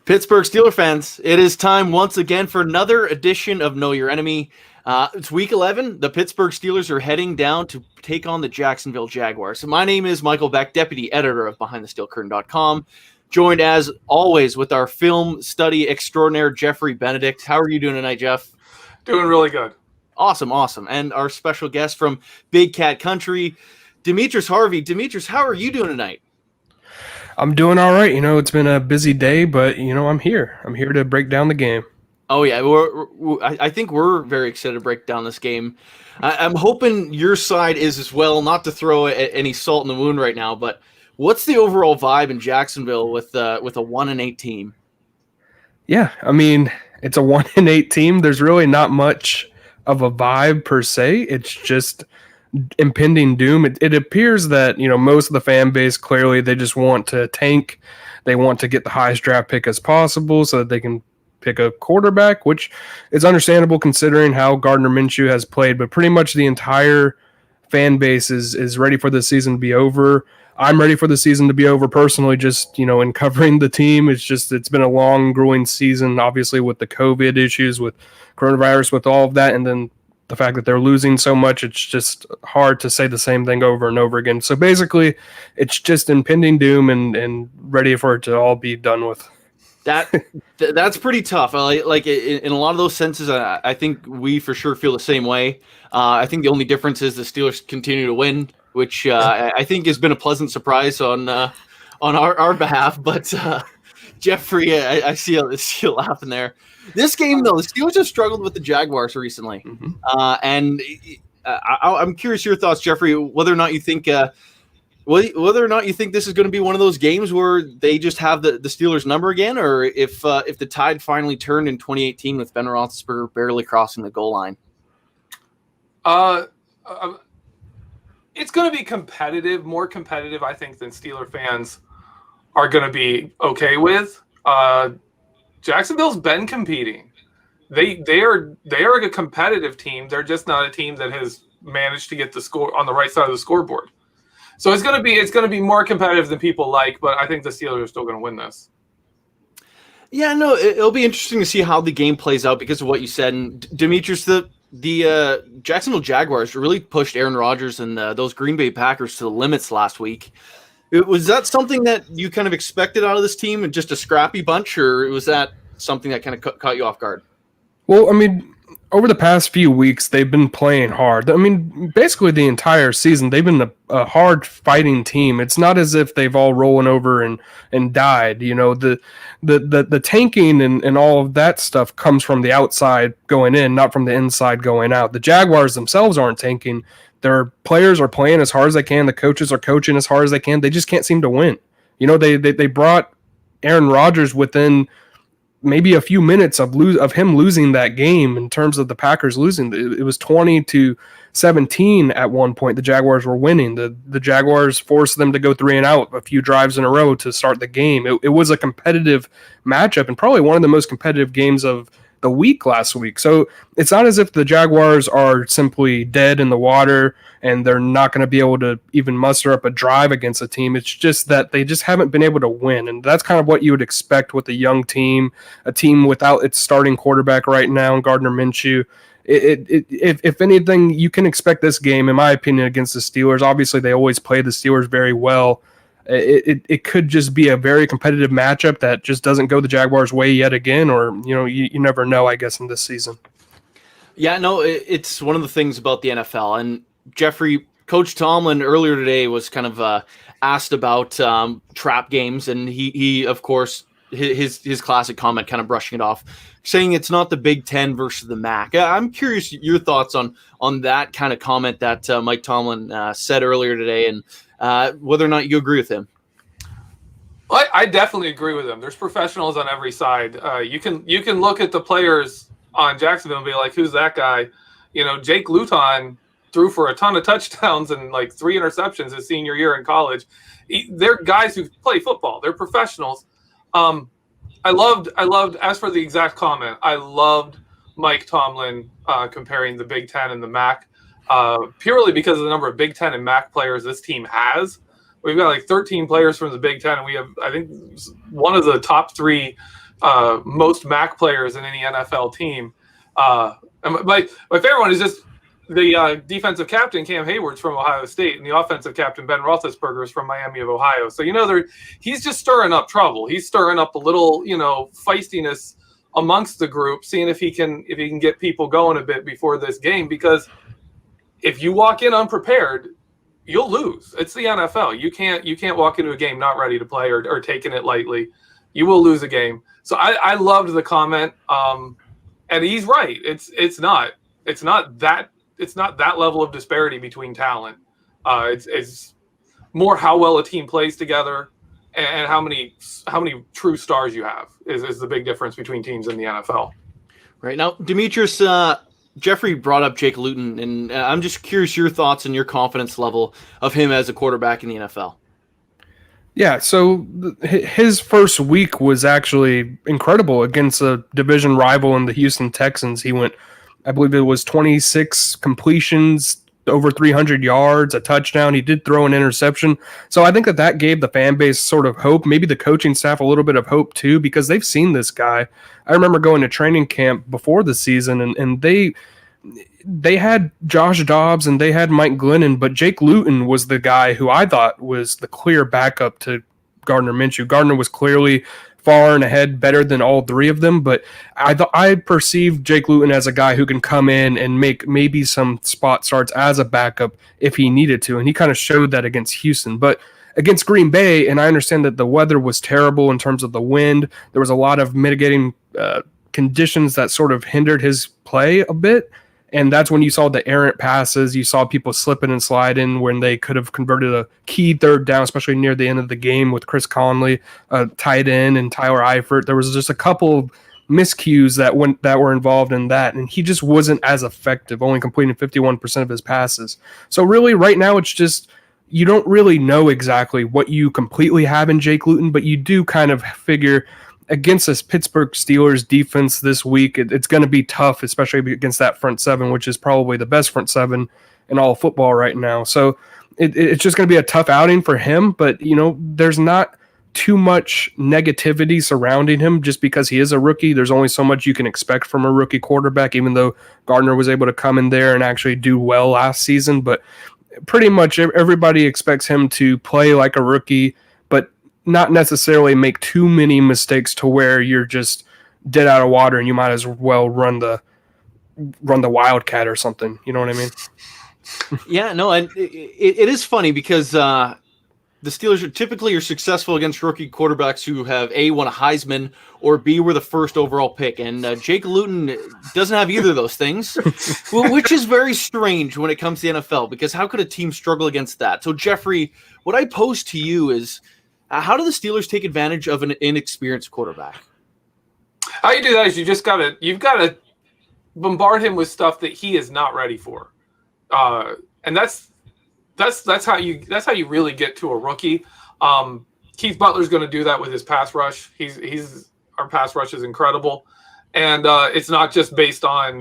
Pittsburgh Steelers fans, it is time once again for another edition of Know Your Enemy. It's week 11. The Pittsburgh Steelers are heading down to take on the Jacksonville Jaguars. So my name is Michael Beck, deputy editor of BehindTheSteelCurtain.com, joined as always with our film study extraordinaire, Jeffrey Benedict. How are you doing tonight, Jeff? Doing really good. Awesome. And our special guest from Big Cat Country, Demetrius Harvey. Demetrius, how are you doing tonight? I'm doing all right. It's been a busy day, but, I'm here. I'm here to break down the game. Oh, yeah. I think we're very excited to break down this game. I'm hoping your side is as well, not to throw any salt in the wound right now, but what's the overall vibe in Jacksonville with a 1-8 team? Yeah, it's a 1-8 team. There's really not much of a vibe per se. It's just impending doom. It appears that most of the fan base, clearly they just want to tank. They want to get the highest draft pick as possible so that they can pick a quarterback, which is understandable considering how Gardner Minshew has played. But pretty much the entire fan base is ready for the season to be over. I'm ready for the season to be over personally, just in covering the team. It's been a long, grueling season, obviously with the COVID issues, with coronavirus, with all of that, and then the fact that they're losing so much. It's just hard to say the same thing over and over again. So basically, it's just impending doom and ready for it to all be done with. That's pretty tough. Like in a lot of those senses, I think we for sure feel the same way. I think the only difference is the Steelers continue to win, which I think has been a pleasant surprise on our behalf. But Jeffrey, I see you laughing there. This game, though, the Steelers have struggled with the Jaguars recently. Mm-hmm. And I'm curious your thoughts, Jeffrey, whether or not you think this is going to be one of those games where they just have the Steelers number again, or if the tide finally turned in 2018 with Ben Roethlisberger barely crossing the goal line. It's going to be competitive, more competitive, I think, than Steeler fans are going to be okay with. Jacksonville's been competing. They are a competitive team. They're just not a team that has managed to get the score on the right side of the scoreboard. So it's going to be more competitive than people like, but I think the Steelers are still going to win this. Yeah, no, it'll be interesting to see how the game plays out because of what you said. And Demetrius, the Jacksonville Jaguars really pushed Aaron Rodgers and those Green Bay Packers to the limits last week. Was that something that you kind of expected out of this team and just a scrappy bunch, or was that something that kind of caught you off guard? Well, over the past few weeks, they've been playing hard. Basically the entire season, they've been a hard fighting team. It's not as if they've all rolling over and died. The tanking and all of that stuff comes from the outside going in, not from the inside going out. The Jaguars themselves aren't tanking. Their players are playing as hard as they can. The coaches are coaching as hard as they can. They just can't seem to win. They brought Aaron Rodgers within maybe a few minutes of him losing that game in terms of the Packers losing. It was 20-17 at one point. The Jaguars were winning. The Jaguars forced them to go 3 and out a few drives in a row to start the game. It was a competitive matchup and probably one of the most competitive games of the week last week. So it's not as if the Jaguars are simply dead in the water and they're not going to be able to even muster up a drive against a team. It's just that they just haven't been able to win. And that's kind of what you would expect with a young team, a team without its starting quarterback right now, Gardner Minshew. If anything, you can expect this game, in my opinion, against the Steelers. Obviously, they always play the Steelers very well. It could just be a very competitive matchup that just doesn't go the Jaguars' way yet again, or you never know, I guess, in this season. Yeah, no, it's one of the things about the NFL. And Jeffrey, Coach Tomlin earlier today was kind of asked about trap games, and he of course his classic comment, kind of brushing it off, saying it's not the Big Ten versus the MAC. I'm curious your thoughts on that kind of comment that Mike Tomlin said earlier today, and whether or not you agree with him. I definitely agree with him. There's professionals on every side. You can look at the players on Jacksonville and be like, who's that guy? Jake Luton threw for a ton of touchdowns and like 3 interceptions his senior year in college. They're guys who play football. They're professionals. I loved, as for the exact comment, I loved Mike Tomlin comparing the Big Ten and the MAC. Purely because of the number of Big Ten and MAC players this team has. We've got like 13 players from the Big Ten, and we have, I think, one of the top 3 most MAC players in any NFL team. And my favorite one is just the defensive captain, Cam Hayward's from Ohio State, and the offensive captain, Ben Roethlisberger, is from Miami of Ohio. So, he's just stirring up trouble. He's stirring up a little, feistiness amongst the group, seeing if he can get people going a bit before this game. Because if you walk in unprepared, you'll lose. It's the NFL. You can't walk into a game not ready to play or taking it lightly. You will lose a game. So I loved the comment, and he's right. It's not that level of disparity between talent. It's more how well a team plays together and how many true stars you have is the big difference between teams in the NFL. Right now, Demetrius, Jeffrey brought up Jake Luton, and I'm just curious your thoughts and your confidence level of him as a quarterback in the NFL. Yeah, so his first week was actually incredible against a division rival in the Houston Texans. He went, I believe it was 26 completions, over 300 yards, a touchdown. He did throw an interception. So I think that gave the fan base sort of hope, maybe the coaching staff a little bit of hope too, because they've seen this guy. I remember going to training camp before the season, and they had Josh Dobbs and they had Mike Glennon, but Jake Luton was the guy who I thought was the clear backup to Gardner Minshew. Gardner was clearly far and ahead, better than all three of them, but I perceived Jake Luton as a guy who can come in and make maybe some spot starts as a backup if he needed to, and he kind of showed that against Houston. But against Green Bay, and I understand that the weather was terrible in terms of the wind, there was a lot of mitigating conditions that sort of hindered his play a bit. And that's when you saw the errant passes. You saw people slipping and sliding when they could have converted a key third down, especially near the end of the game with Chris Conley, tight end, and Tyler Eifert. There was just a couple of miscues that were involved in that, and he just wasn't as effective, only completing 51% of his passes. So really, right now, it's just you don't really know exactly what you completely have in Jake Luton, but you do kind of figure against this Pittsburgh Steelers defense this week, it's going to be tough, especially against that front seven, which is probably the best front seven in all of football right now. So it's just going to be a tough outing for him, but there's not too much negativity surrounding him just because he is a rookie. There's only so much you can expect from a rookie quarterback, even though Gardner was able to come in there and actually do well last season. But pretty much everybody expects him to play like a rookie, but not necessarily make too many mistakes to where you're just dead out of water and you might as well run the Wildcat or something. You know what I mean? Yeah, no, and it is funny because the Steelers are typically successful against rookie quarterbacks who have A, won a Heisman, or B, were the first overall pick. And Jake Luton doesn't have either of those things, which is very strange when it comes to the NFL, because how could a team struggle against that? So, Jeffrey, what I pose to you is, how do the Steelers take advantage of an inexperienced quarterback? How you do that is you've got to bombard him with stuff that he is not ready for, and that's how you really get to a rookie. Keith Butler's going to do that with his pass rush. Our pass rush is incredible, and it's not just based on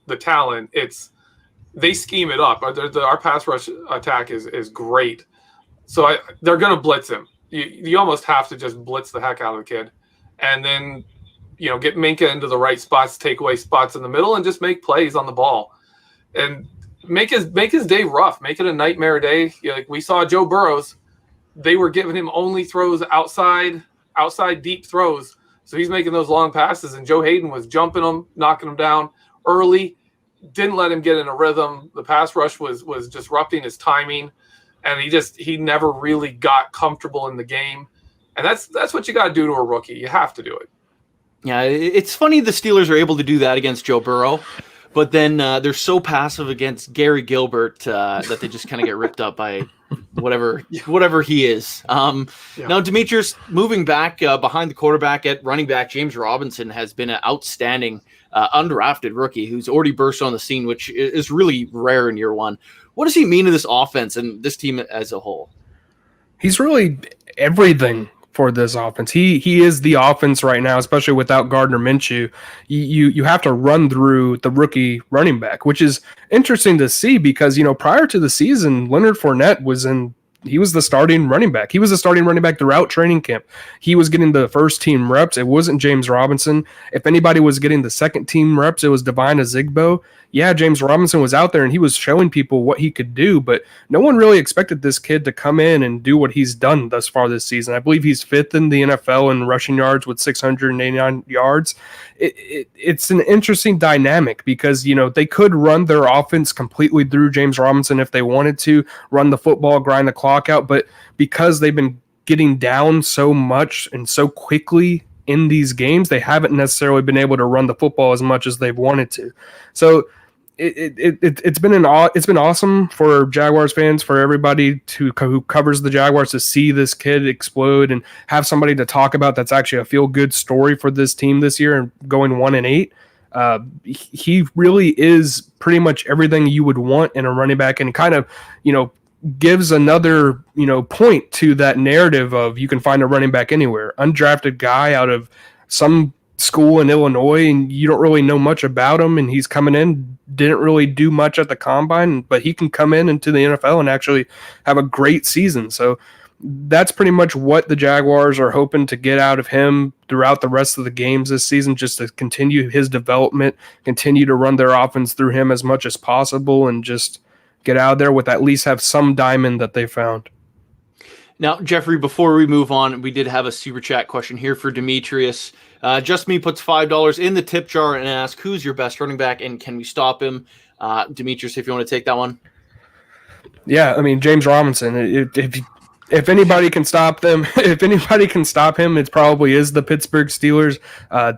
the talent. They scheme it up. Our pass rush attack is great, so they're going to blitz him. You almost have to just blitz the heck out of the kid, and then get Minka into the right spots, take away spots in the middle, and just make plays on the ball, and make his day rough, make it a nightmare day. Like we saw Joe Burrows, they were giving him only throws outside deep throws, so he's making those long passes, and Joe Hayden was jumping him, knocking him down early, didn't let him get in a rhythm. The pass rush was disrupting his timing. And he never really got comfortable in the game. And that's what you got to do to a rookie. You have to do it. Yeah, it's funny the Steelers are able to do that against Joe Burrow, but then they're so passive against Gary Gilbert that they just kind of get ripped up by whatever he is. Now, Demetrius, moving back behind the quarterback at running back, James Robinson has been an outstanding undrafted rookie who's already burst on the scene, which is really rare in year one. What does he mean to this offense and this team as a whole? He's really everything for this offense. He is the offense right now, especially without Gardner Minshew. You have to run through the rookie running back, which is interesting to see because, prior to the season, Leonard Fournette was in the starting running back. He was the starting running back throughout training camp. He was getting the first team reps. It wasn't James Robinson. If anybody was getting the second team reps, it was Divine Azigbo. Yeah, James Robinson was out there and he was showing people what he could do, but no one really expected this kid to come in and do what he's done thus far this season. I believe he's fifth in the NFL in rushing yards with 689 yards. It's an interesting dynamic because, they could run their offense completely through James Robinson if they wanted to, run the football, grind the clock out, but because they've been getting down so much and so quickly in these games, they haven't necessarily been able to run the football as much as they've wanted to. So it's been awesome for Jaguars fans, for everybody who covers the Jaguars, to see this kid explode and have somebody to talk about that's actually a feel-good story for this team this year and going 1-8. He really is pretty much everything you would want in a running back, and kind of, gives another, point to that narrative of you can find a running back anywhere. Undrafted guy out of some school in Illinois, and you don't really know much about him, and he's coming in, didn't really do much at the combine, but he can come into the NFL and actually have a great season. So that's pretty much what the Jaguars are hoping to get out of him throughout the rest of the games this season, just to continue his development, continue to run their offense through him as much as possible, and just get out there with at least have some diamond that they found. Now, Jeffrey, before we move on, we did have a super chat question here for Demetrius. Just Me puts $5 in the tip jar and asks, who's your best running back and can we stop him? Demetrius, if you want to take that one. Yeah, I mean, James Robinson, if anybody can stop them, if anybody can stop him, it probably is the Pittsburgh Steelers.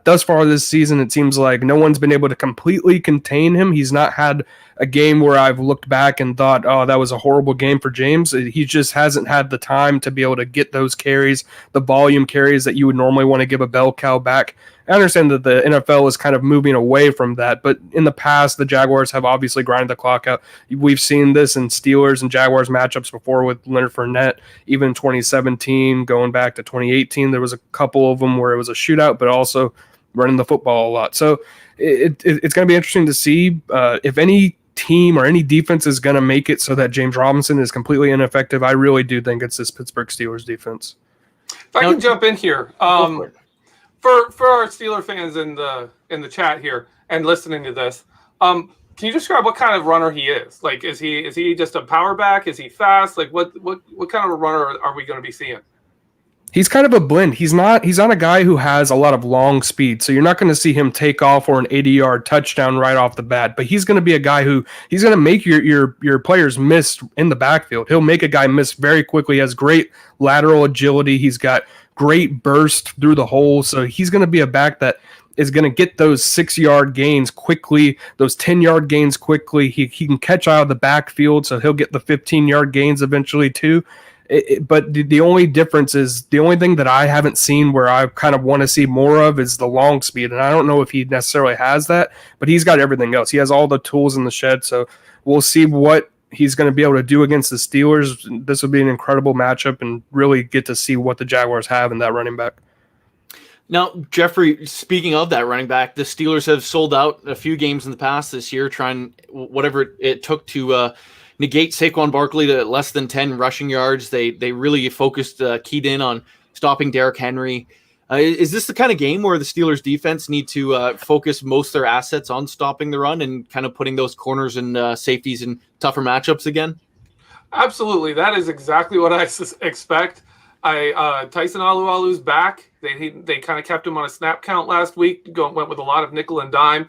Thus far this season, it seems like no one's been able to completely contain him. He's not had a game where I've looked back and thought, oh, that was a horrible game for James. He just hasn't had the time to be able to get those carries, the volume carries that you would normally want to give a bell cow back. I understand that the NFL is kind of moving away from that, but in the past, the Jaguars have obviously grinded the clock out. We've seen this in Steelers and Jaguars matchups before with Leonard Fournette, even in 2017, going back to 2018. There was a couple of them where it was a shootout, but also running the football a lot. So it's going to be interesting to see if any team or any defense is going to make it so that James Robinson is completely ineffective. I really do think it's this Pittsburgh Steelers defense. If I can jump in here, for our Steeler fans in the chat here and listening to this, can you describe what kind of runner he is? Like, is he just a power back? Is he fast? Like, what kind of a runner are we going to be seeing? He's kind of a blend. He's not a guy who has a lot of long speed, so you're not going to see him take off for an 80-yard touchdown right off the bat. But he's going to be a guy who he's going to make your players miss in the backfield. He'll make a guy miss very quickly. He has great lateral agility. He's got great burst through the hole. So he's going to be a back that is going to get those 6-yard gains quickly, those 10-yard gains quickly. He can catch out of the backfield, so he'll get the 15-yard gains eventually too. But the only difference is, the only thing that I haven't seen where I kind of want to see more of is the long speed. And I don't know if he necessarily has that, but he's got everything else. He has all the tools in the shed. So we'll see what he's going to be able to do against the Steelers. This would be an incredible matchup and really get to see what the Jaguars have in that running back. Now, Jeffrey, speaking of that running back, the Steelers have sold out a few games in the past this year, trying whatever it took to negate Saquon Barkley to less than 10 rushing yards. They really focused, keyed in on stopping Derrick Henry. Is this the kind of game where the Steelers defense need to focus most of their assets on stopping the run and kind of putting those corners and safeties in tougher matchups again? Absolutely. That is exactly what I expect. Tyson Alualu's back. They kind of kept him on a snap count last week, went with a lot of nickel and dime.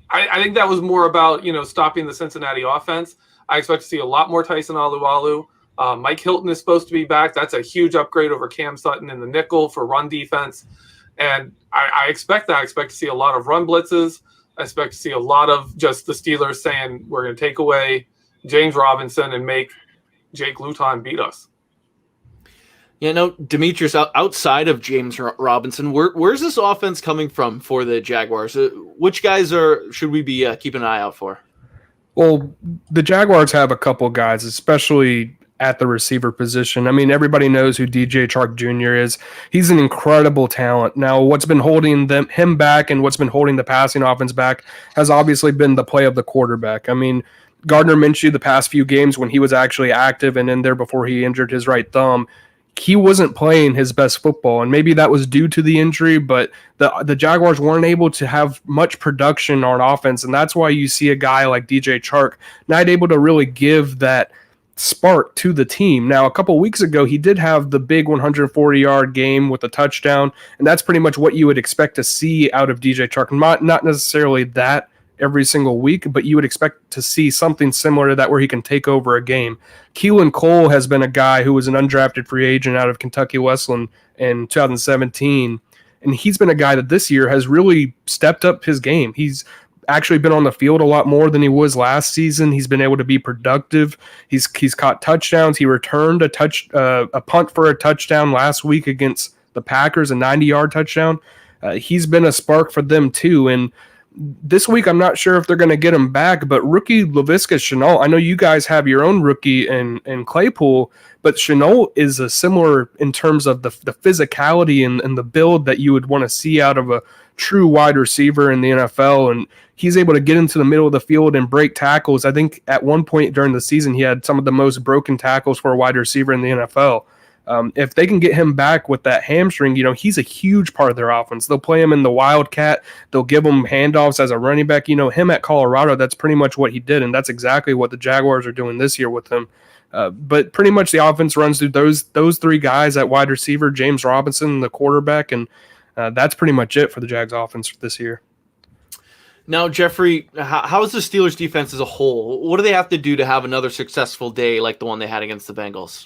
I think that was more about, stopping the Cincinnati offense. I expect to see a lot more Tyson Alualu. Mike Hilton is supposed to be back. That's a huge upgrade over Cam Sutton in the nickel for run defense. And I expect that. I expect to see a lot of run blitzes. I expect to see a lot of just the Steelers saying, we're going to take away James Robinson and make Jake Luton beat us. Yeah, no, Demetrius, outside of James Robinson, where's this offense coming from for the Jaguars? Which guys should we be keeping an eye out for? Well, the Jaguars have a couple guys, especially at the receiver position. I mean, everybody knows who DJ Chark Jr. is. He's an incredible talent. Now, what's been holding him back and what's been holding the passing offense back has obviously been the play of the quarterback. I mean, Gardner Minshew, the past few games when he was actually active and in there before he injured his right thumb, he wasn't playing his best football, and maybe that was due to the injury, but the Jaguars weren't able to have much production on offense, and that's why you see a guy like DJ Chark not able to really give that spark to the team. Now, a couple weeks ago, he did have the big 140-yard game with a touchdown, and that's pretty much what you would expect to see out of DJ Chark. Not necessarily that every single week, but you would expect to see something similar to that where he can take over a game. Keelan Cole has been a guy who was an undrafted free agent out of Kentucky Wesleyan in 2017, and he's been a guy that this year has really stepped up his game. He's actually been on the field a lot more than he was last season. He's been able to be productive. He's caught touchdowns. He returned a punt for a touchdown last week against the Packers, a 90-yard touchdown. He's been a spark for them too, and this week, I'm not sure if they're going to get him back, but rookie Laviska Shenault, I know you guys have your own rookie in Claypool, but Shenault is a similar in terms of the physicality and the build that you would want to see out of a true wide receiver in the NFL, and he's able to get into the middle of the field and break tackles. I think at one point during the season, he had some of the most broken tackles for a wide receiver in the NFL. If they can get him back with that hamstring, he's a huge part of their offense. They'll play him in the Wildcat. They'll give him handoffs as a running back. Him at Colorado, that's pretty much what he did, and that's exactly what the Jaguars are doing this year with him. But pretty much the offense runs through those three guys at wide receiver, James Robinson, the quarterback, and that's pretty much it for the Jags offense this year. Now, Jeffrey, how is the Steelers defense as a whole? What do they have to do to have another successful day like the one they had against the Bengals?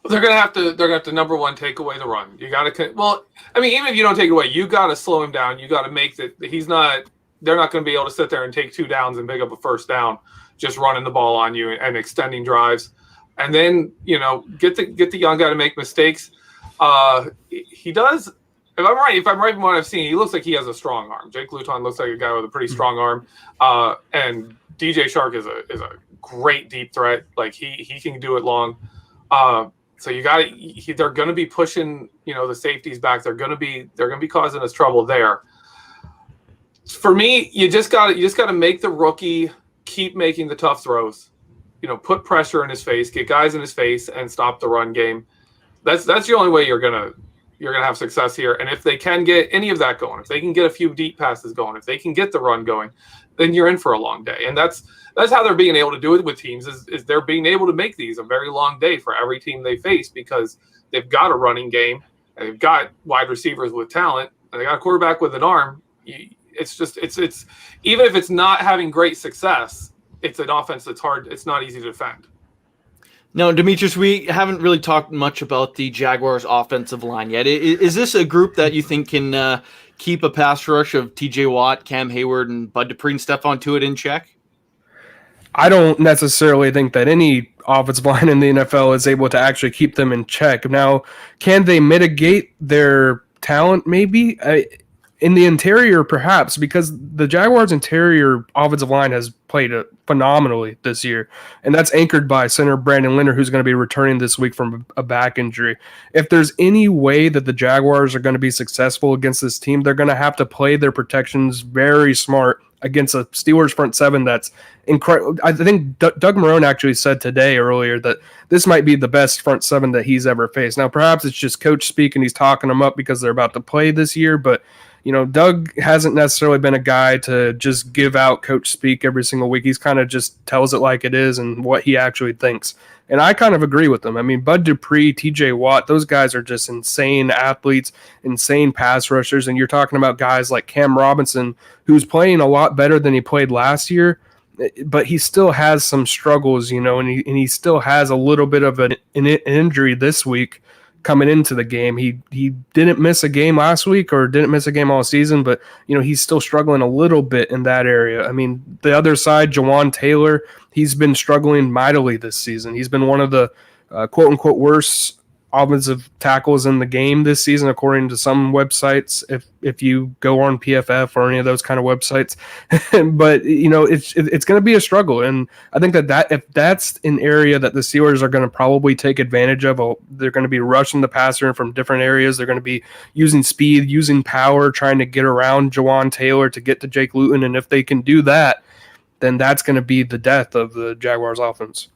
They're gonna have to number one, take away the run. You gotta even if you don't take it away, you gotta slow him down. You gotta make that they're not gonna be able to sit there and take 2 downs and pick up a first down, just running the ball on you and extending drives. And then, get the young guy to make mistakes. He does, if I'm right from what I've seen, he looks like he has a strong arm. Jake Luton looks like a guy with a pretty strong arm. And DJ Chark is a great deep threat. Like he can do it long. So they're going to be pushing, the safeties back. They're going to be causing us trouble there. For me, you just got to make the rookie keep making the tough throws. Put pressure in his face, get guys in his face, and stop the run game. That's the only way you're gonna have success here. And if they can get any of that going, if they can get a few deep passes going, if they can get the run going, then you're in for a long day. And that's how they're being able to do it with teams is they're being able to make these a very long day for every team they face because they've got a running game and they've got wide receivers with talent and they got a quarterback with an arm. It's even if it's not having great success, it's an offense that's hard. It's not easy to defend. Now, Demetrius, we haven't really talked much about the Jaguars' offensive line yet. Is this a group that you think can keep a pass rush of T.J. Watt, Cam Hayward, and Bud Dupree and Stephon Tuitt in check? I don't necessarily think that any offensive line in the NFL is able to actually keep them in check. Now, can they mitigate their talent? Maybe. In the interior, perhaps, because the Jaguars' interior offensive line has played phenomenally this year, and that's anchored by center Brandon Linder, who's going to be returning this week from a back injury. If there's any way that the Jaguars are going to be successful against this team, they're going to have to play their protections very smart against a Steelers front seven that's incredible. I think Doug Marrone actually said earlier that this might be the best front seven that he's ever faced. Now, perhaps it's just coach speak and he's talking them up because they're about to play this year, but Doug hasn't necessarily been a guy to just give out coach speak every single week. He's kind of just tells it like it is and what he actually thinks. And I kind of agree with him. I mean, Bud Dupree, TJ Watt, those guys are just insane athletes, insane pass rushers. And you're talking about guys like Cam Robinson, who's playing a lot better than he played last year, but he still has some struggles, and he still has a little bit of an injury this week. Coming into the game, he didn't miss a game last week or didn't miss a game all season, but he's still struggling a little bit in that area. I mean, the other side, Jawan Taylor, he's been struggling mightily this season. He's been one of the quote unquote worst offensive tackles in the game this season, according to some websites. If you go on PFF or any of those kind of websites, but it's going to be a struggle, and I think that if that's an area that the Steelers are going to probably take advantage of, they're going to be rushing the passer from different areas. They're going to be using speed, using power, trying to get around Jawan Taylor to get to Jake Luton, and if they can do that, then that's going to be the death of the Jaguars offense.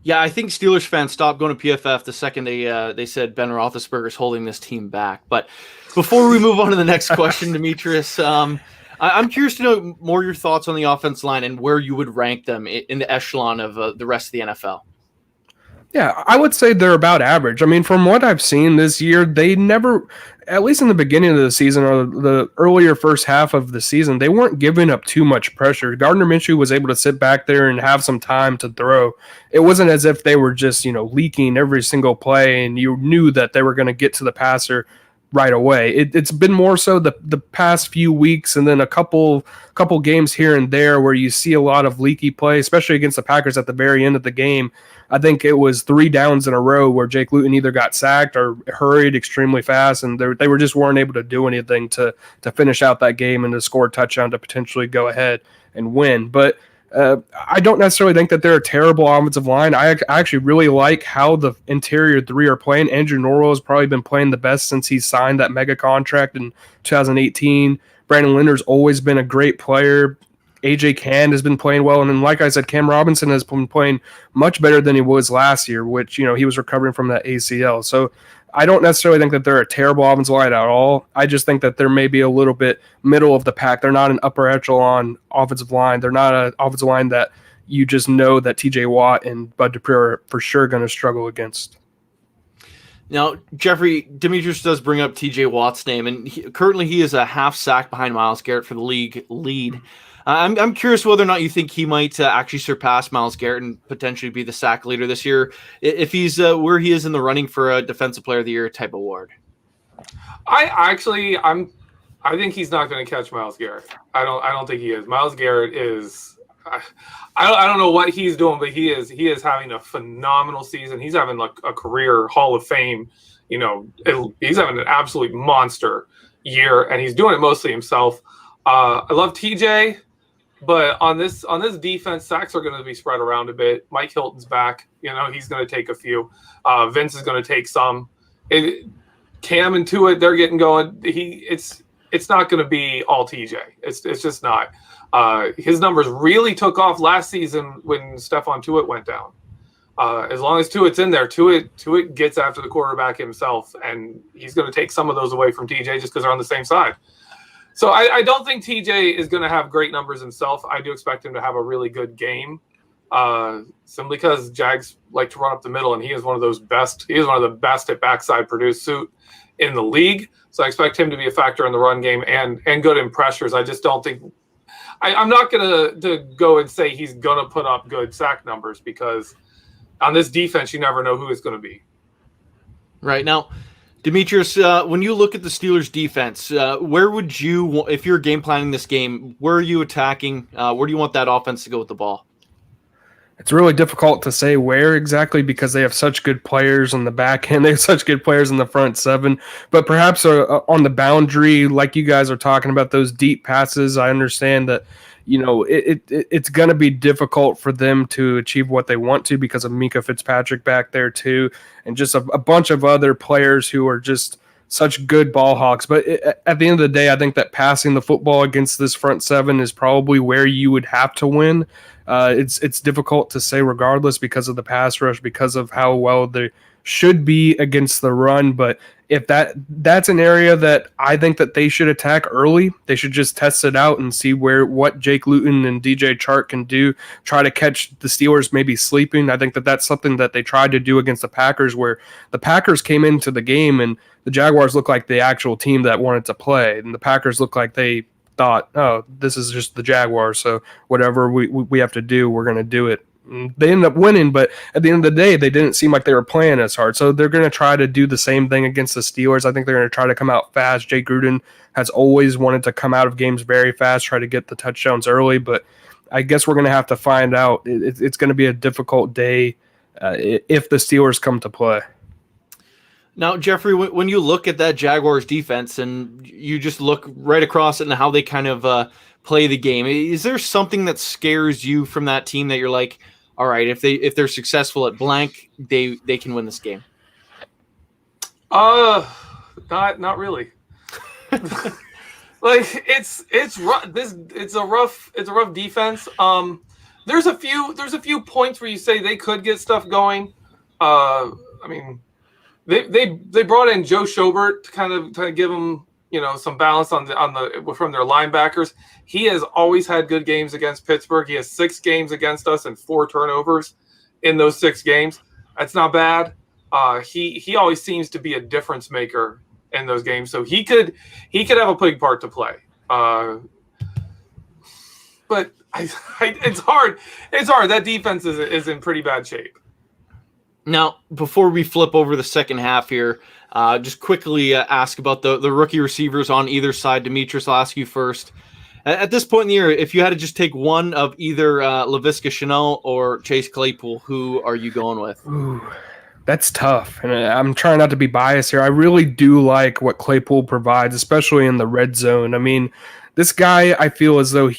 Yeah, I think Steelers fans stopped going to PFF the second they said Ben Roethlisberger is holding this team back. But before we move on to the next question, Demetrius, I'm curious to know more your thoughts on the offense line and where you would rank them in the echelon of the rest of the NFL. Yeah, I would say they're about average. I mean, from what I've seen this year, they never, at least in the beginning of the season or the earlier first half of the season, they weren't giving up too much pressure. Gardner Minshew was able to sit back there and have some time to throw. It wasn't as if they were just, leaking every single play and you knew that they were going to get to the passer right away. It's been more so the past few weeks and then a couple games here and there where you see a lot of leaky play, especially against the Packers at the very end of the game. I think it was 3 downs in a row where Jake Luton either got sacked or hurried extremely fast, and they weren't able to do anything to finish out that game and to score a touchdown to potentially go ahead and win. But I don't necessarily think that they're a terrible offensive line. I actually really like how the interior 3 are playing. Andrew Norwell has probably been playing the best since he signed that mega contract in 2018. Brandon Linder's always been a great player. AJ Cann has been playing well. And then, like I said, Cam Robinson has been playing much better than he was last year, which, he was recovering from that ACL. So I don't necessarily think that they're a terrible offensive line at all. I just think that they're maybe a little bit middle of the pack. They're not an upper echelon offensive line. They're not an offensive line that you just know that TJ Watt and Bud Dupree are for sure going to struggle against. Now, Jeffrey, Demetrius does bring up TJ Watt's name, and currently he is a half sack behind Myles Garrett for the league lead. I'm curious whether or not you think he might actually surpass Myles Garrett and potentially be the sack leader this year, if he's where he is in the running for a Defensive Player of the Year type award. I think he's not going to catch Myles Garrett. I don't think he is. Myles Garrett is. I don't know what he's doing, but he is having a phenomenal season. He's having like a career Hall of Fame. He's having an absolute monster year, and he's doing it mostly himself. I love TJ. But on this defense, sacks are going to be spread around a bit. Mike Hilton's back. He's going to take a few. Vince is going to take some. Cam and Tua, they're getting going. It's not going to be all TJ. It's just not. His numbers really took off last season when Stephon Tuitt went down. As long as Tuitt's in there, Tuitt gets after the quarterback himself, and he's going to take some of those away from TJ just because they're on the same side. So I don't think TJ is going to have great numbers himself. I do expect him to have a really good game, simply because Jags like to run up the middle, and he is one of the best at backside produced suit in the league. So I expect him to be a factor in the run game and good in pressures. I just don't think I'm not going to go and say he's going to put up good sack numbers, because on this defense, you never know who it's going to be. Right now, Demetrius, when you look at the Steelers' defense, where would you, if you're game planning this game, where are you attacking? Where do you want that offense to go with the ball? It's really difficult to say where exactly, because they have such good players on the back end. They have such good players in the front 7. But perhaps on the boundary, like you guys are talking about, those deep passes, I understand that it's going to be difficult for them to achieve what they want to because of Minkah Fitzpatrick back there too, and just a bunch of other players who are just such good ball hawks. But at the end of the day, I think that passing the football against this front 7 is probably where you would have to win. It's difficult to say regardless because of the pass rush, because of how well they should be against the run. But if that's an area that I think that they should attack early, they should just test it out and see what Jake Luton and DJ Chark can do, try to catch the Steelers maybe sleeping. I think that that's something that they tried to do against the Packers, where the Packers came into the game and the Jaguars looked like the actual team that wanted to play, and the Packers looked like they thought, oh, this is just the Jaguars, so whatever we have to do, we're going to do it. They ended up winning, but at the end of the day, they didn't seem like they were playing as hard. So they're going to try to do the same thing against the Steelers. I think they're going to try to come out fast. Jay Gruden has always wanted to come out of games very fast, try to get the touchdowns early, but I guess we're going to have to find out. It's going to be a difficult day if the Steelers come to play. Now, Jeffrey, when you look at that Jaguars defense and you just look right across it and how they kind of play the game, is there something that scares you from that team that you're like, all right, if they're successful at blank, they can win this game? Not really. Like it's rough. It's a rough defense. There's a few points where you say they could get stuff going. I mean, they brought in Joe Schobert to kind of give them some balance on the from their linebackers. He has always had good games against Pittsburgh. He has 6 games against us and 4 turnovers in those 6 games. That's not bad. He always seems to be a difference maker in those games, so he could have a big part to play. But it's hard. It's hard. That defense is in pretty bad shape. Now, before we flip over the second half here, just quickly ask about the rookie receivers on either side. Demetrius, I'll ask you first. At this point in the year, if you had to just take one of either Laviska Shenault or Chase Claypool, who are you going with? Ooh, that's tough. And I'm trying not to be biased here. I really do like what Claypool provides, especially in the red zone. I mean, this guy, I feel as though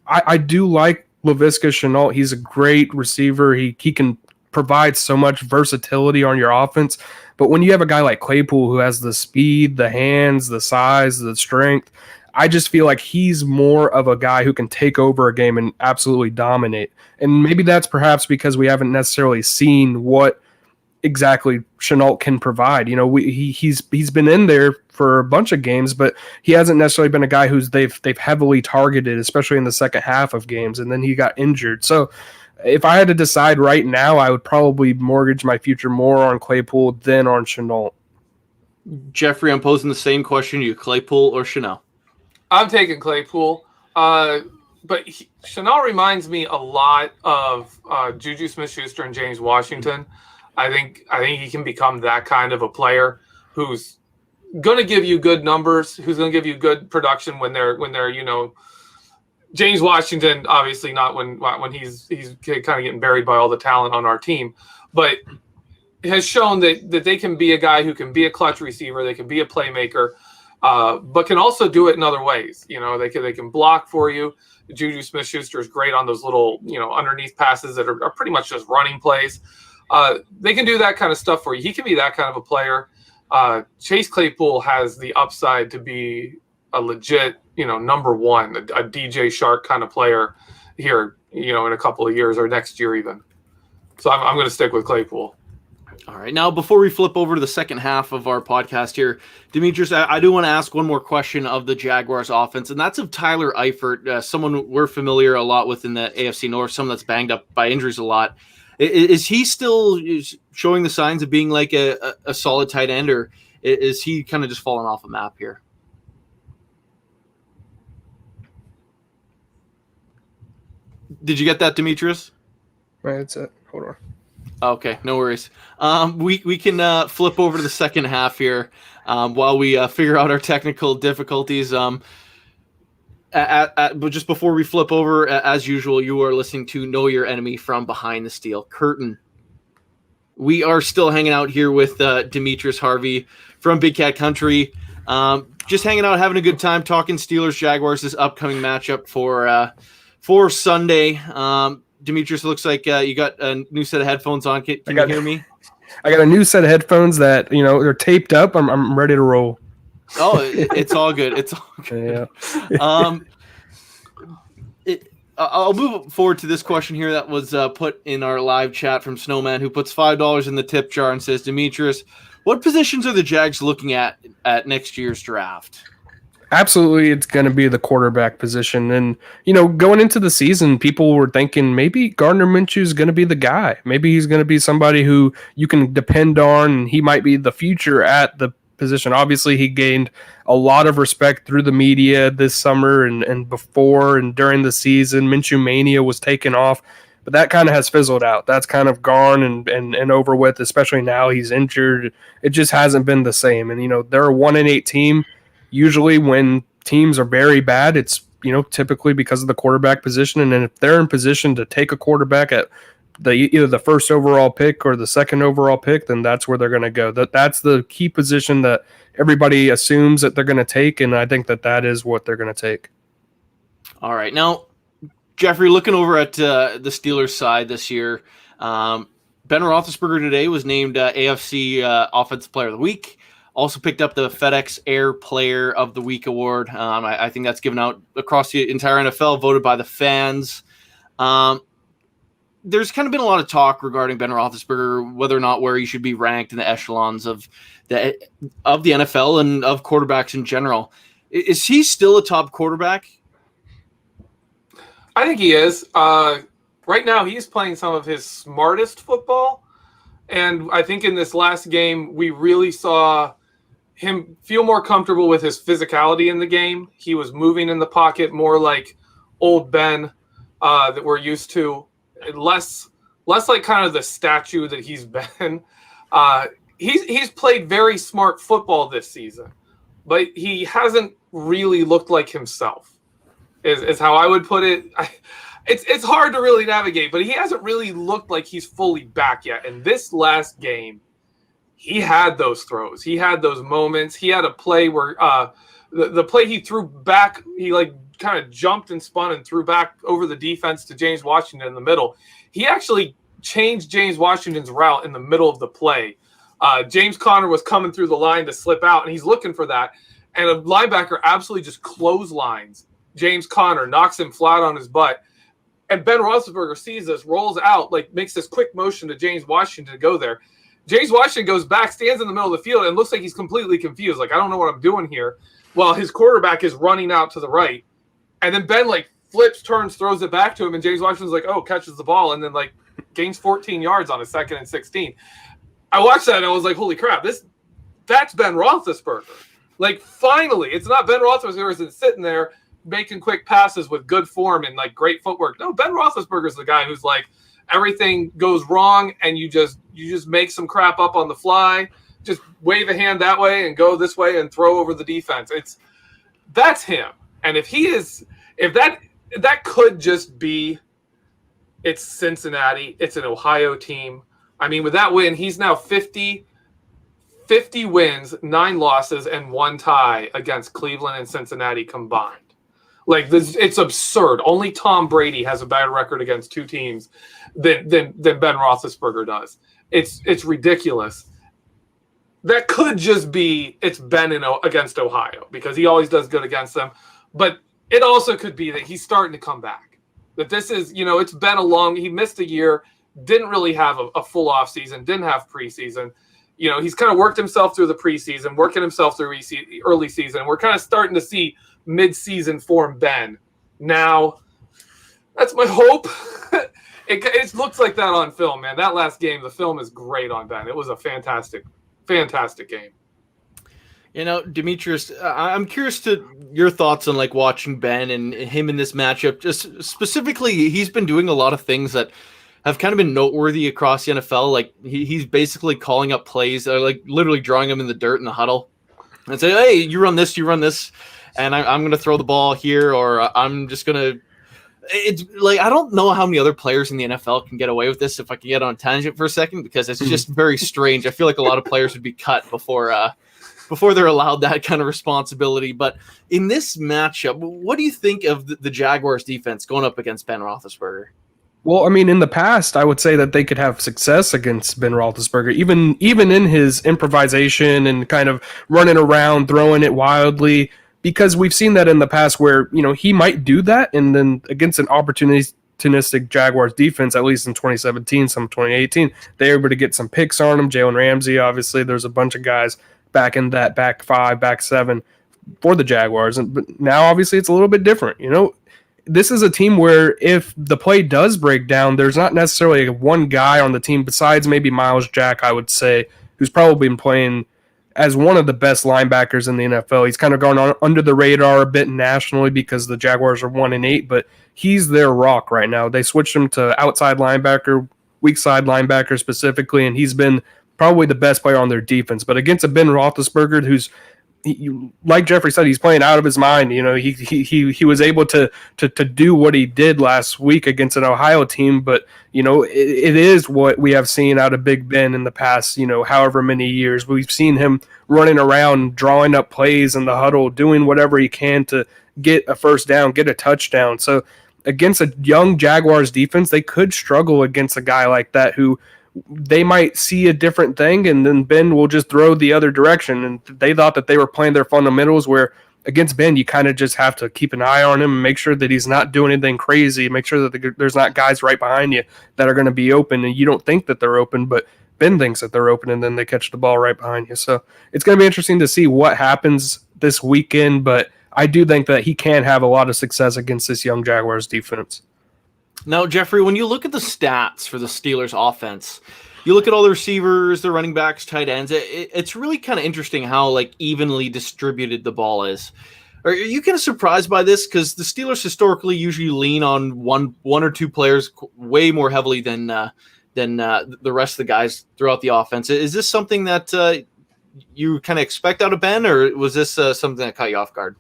I do like Laviska Shenault. He's a great receiver. He can provide so much versatility on your offense. But when you have a guy like Claypool who has the speed, the hands, the size, the strength, I just feel like he's more of a guy who can take over a game and absolutely dominate. And maybe that's perhaps because we haven't necessarily seen what exactly Shenault can provide. He's been in there for a bunch of games, but he hasn't necessarily been a guy who's they've heavily targeted, especially in the second half of games, and then he got injured. So if I had to decide right now, I would probably mortgage my future more on Claypool than on Shenault. Jeffrey, I'm posing the same question to you, Claypool or Shenault? I'm taking Claypool. But Shenault reminds me a lot of Juju Smith-Schuster and James Washington. I think he can become that kind of a player who's going to give you good numbers, who's going to give you good production when they're James Washington, obviously not when he's kind of getting buried by all the talent on our team, but has shown that they can be a guy who can be a clutch receiver, they can be a playmaker, but can also do it in other ways. They can block for you. Juju Smith-Schuster is great on those little underneath passes that are pretty much just running plays. They can do that kind of stuff for you. He can be that kind of a player. Chase Claypool has the upside to be a legit, number one, a DJ Shark kind of player here, in a couple of years or next year even. So I'm going to stick with Claypool. All right. Now, before we flip over to the second half of our podcast here, Demetrius, I do want to ask one more question of the Jaguars offense, and that's of Tyler Eifert, someone we're familiar a lot with in the AFC North, someone that's banged up by injuries a lot. Is he still showing the signs of being like a solid tight end, or is he kind of just falling off a map here? Did you get that, Demetrius? Right, that's it. Hold on. Okay, no worries. We can flip over to the second half here while we figure out our technical difficulties. But just before we flip over, as usual, you are listening to Know Your Enemy from Behind the Steel Curtain. We are still hanging out here with Demetrius Harvey from Big Cat Country. Just hanging out, having a good time, talking Steelers Jaguars, this upcoming matchup for Sunday. Demetrius, looks like you got a new set of headphones on. Can you hear me? I got a new set of headphones that they're taped up. I'm ready to roll. Oh, it's all good. It's all good. Yeah. I'll move forward to this question here that was put in our live chat from Snowman, who puts $5 in the tip jar and says, Demetrius, what positions are the Jags looking at next year's draft? Absolutely, it's going to be the quarterback position. And, going into the season, people were thinking maybe Gardner Minshew is going to be the guy. Maybe he's going to be somebody who you can depend on, and he might be the future at the position. Obviously, he gained a lot of respect through the media this summer and before and during the season. Minshew Mania was taken off, but that kind of has fizzled out. That's kind of gone and over with, especially now he's injured. It just hasn't been the same. And, they're a 1-8 team. Usually when teams are very bad, it's, typically because of the quarterback position. And then if they're in position to take a quarterback at either the first overall pick or the second overall pick, then that's where they're going to go. That's the key position that everybody assumes that they're going to take, and I think that is what they're going to take. All right. Now, Jeffrey, looking over at the Steelers side this year, Ben Roethlisberger today was named AFC Offensive Player of the Week. Also picked up the FedEx Air Player of the Week award. I think that's given out across the entire NFL, voted by the fans. There's kind of been a lot of talk regarding Ben Roethlisberger, whether or not where he should be ranked in the echelons of the NFL and of quarterbacks in general. Is he still a top quarterback? I think he is. Right now, he's playing some of his smartest football. And I think in this last game, we really saw him feel more comfortable with his physicality in the game. He was moving in the pocket more like old Ben that we're used to, less like kind of the statue that he's been. He's played very smart football this season, but he hasn't really looked like himself, is how I would put it. It's hard to really navigate, but he hasn't really looked like he's fully back yet. And this last game, he had those throws. He had those moments. He had a play where the play he threw back, he like kind of jumped and spun and threw back over the defense to James Washington in the middle. He actually changed James Washington's route in the middle of the play. James Conner was coming through the line to slip out, and he's looking for that. And a linebacker absolutely just clotheslines James Conner, knocks him flat on his butt. And Ben Roethlisberger sees this, rolls out, like makes this quick motion to James Washington to go there. James Washington goes back, stands in the middle of the field, and looks like he's completely confused. Like, I don't know what I'm doing here. While his quarterback is running out to the right. And then Ben, like, flips, turns, throws it back to him, and James Washington's like, oh, catches the ball, and then, like, gains 14 yards on a 2nd and 16. I watched that, and I was like, holy crap, that's Ben Roethlisberger. Like, finally, it's not Ben Roethlisberger that's sitting there making quick passes with good form and, like, great footwork. No, Ben Roethlisberger's the guy who's, like, everything goes wrong, and you just make some crap up on the fly, just wave a hand that way and go this way and throw over the defense. That's him. And if that could just be, it's Cincinnati, it's an Ohio team. I mean, with that win, he's now 50 wins, 9 losses, and 1 tie against Cleveland and Cincinnati combined. Like, this, it's absurd. Only Tom Brady has a better record against 2 teams than Ben Roethlisberger does. It's ridiculous. That could just be it's Ben against Ohio, because he always does good against them. But it also could be that he's starting to come back. That this is, it's been he missed a year, didn't really have a full off season, didn't have preseason. He's kind of worked himself through the preseason, working himself through early season. We're kind of starting to see mid-season form Ben. Now, that's my hope. It looks like that on film, man. That last game, the film is great on Ben. It was a fantastic game. Demetrius, I'm curious to your thoughts on like watching Ben and him in this matchup. Just specifically, he's been doing a lot of things that have kind of been noteworthy across the NFL. Like he's basically calling up plays, like literally drawing them in the dirt in the huddle, and say, "Hey, you run this, and I'm going to throw the ball here, or I'm just going to." It's like I don't know how many other players in the NFL can get away with this. If I can get on a tangent for a second, because it's just very strange. I feel like a lot of players would be cut before they're allowed that kind of responsibility. But in this matchup, what do you think of the Jaguars defense going up against Ben Roethlisberger? Well, I mean, in the past, I would say that they could have success against Ben Roethlisberger, even in his improvisation and kind of running around, throwing it wildly, because we've seen that in the past where, he might do that, and then against an opportunistic Jaguars defense, at least in 2017, some 2018, they were able to get some picks on him. Jalen Ramsey, obviously, there's a bunch of guys back in that back 5, back 7 for the Jaguars. But now, obviously, it's a little bit different. This is a team where if the play does break down, there's not necessarily one guy on the team besides maybe Miles Jack, I would say, who's probably been playing as one of the best linebackers in the NFL. He's kind of gone on under the radar a bit nationally because the Jaguars are 1-8, but he's their rock right now. They switched him to outside linebacker, weak side linebacker specifically, and he's been probably the best player on their defense. But against a Ben Roethlisberger, who's like Jeffrey said, he's playing out of his mind. He was able to do what he did last week against an Ohio team, but it is what we have seen out of Big Ben in the past, however many years. We've seen him running around, drawing up plays in the huddle, doing whatever he can to get a first down, get a touchdown. So against a young Jaguars defense, they could struggle against a guy like that who they might see a different thing, and then Ben will just throw the other direction. And they thought that they were playing their fundamentals, where against Ben, you kind of just have to keep an eye on him and make sure that he's not doing anything crazy, make sure that there's not guys right behind you that are going to be open, and you don't think that they're open, but Ben thinks that they're open, and then they catch the ball right behind you. So it's going to be interesting to see what happens this weekend, but I do think that he can have a lot of success against this young Jaguars defense. Now, Jeffrey, when you look at the stats for the Steelers offense, you look at all the receivers, the running backs, tight ends, it's really kind of interesting how like evenly distributed the ball is. Are you kind of surprised by this? Because the Steelers historically usually lean on one or two players way more heavily than the rest of the guys throughout the offense. Is this something that you kind of expect out of Ben, or was this something that caught you off guard?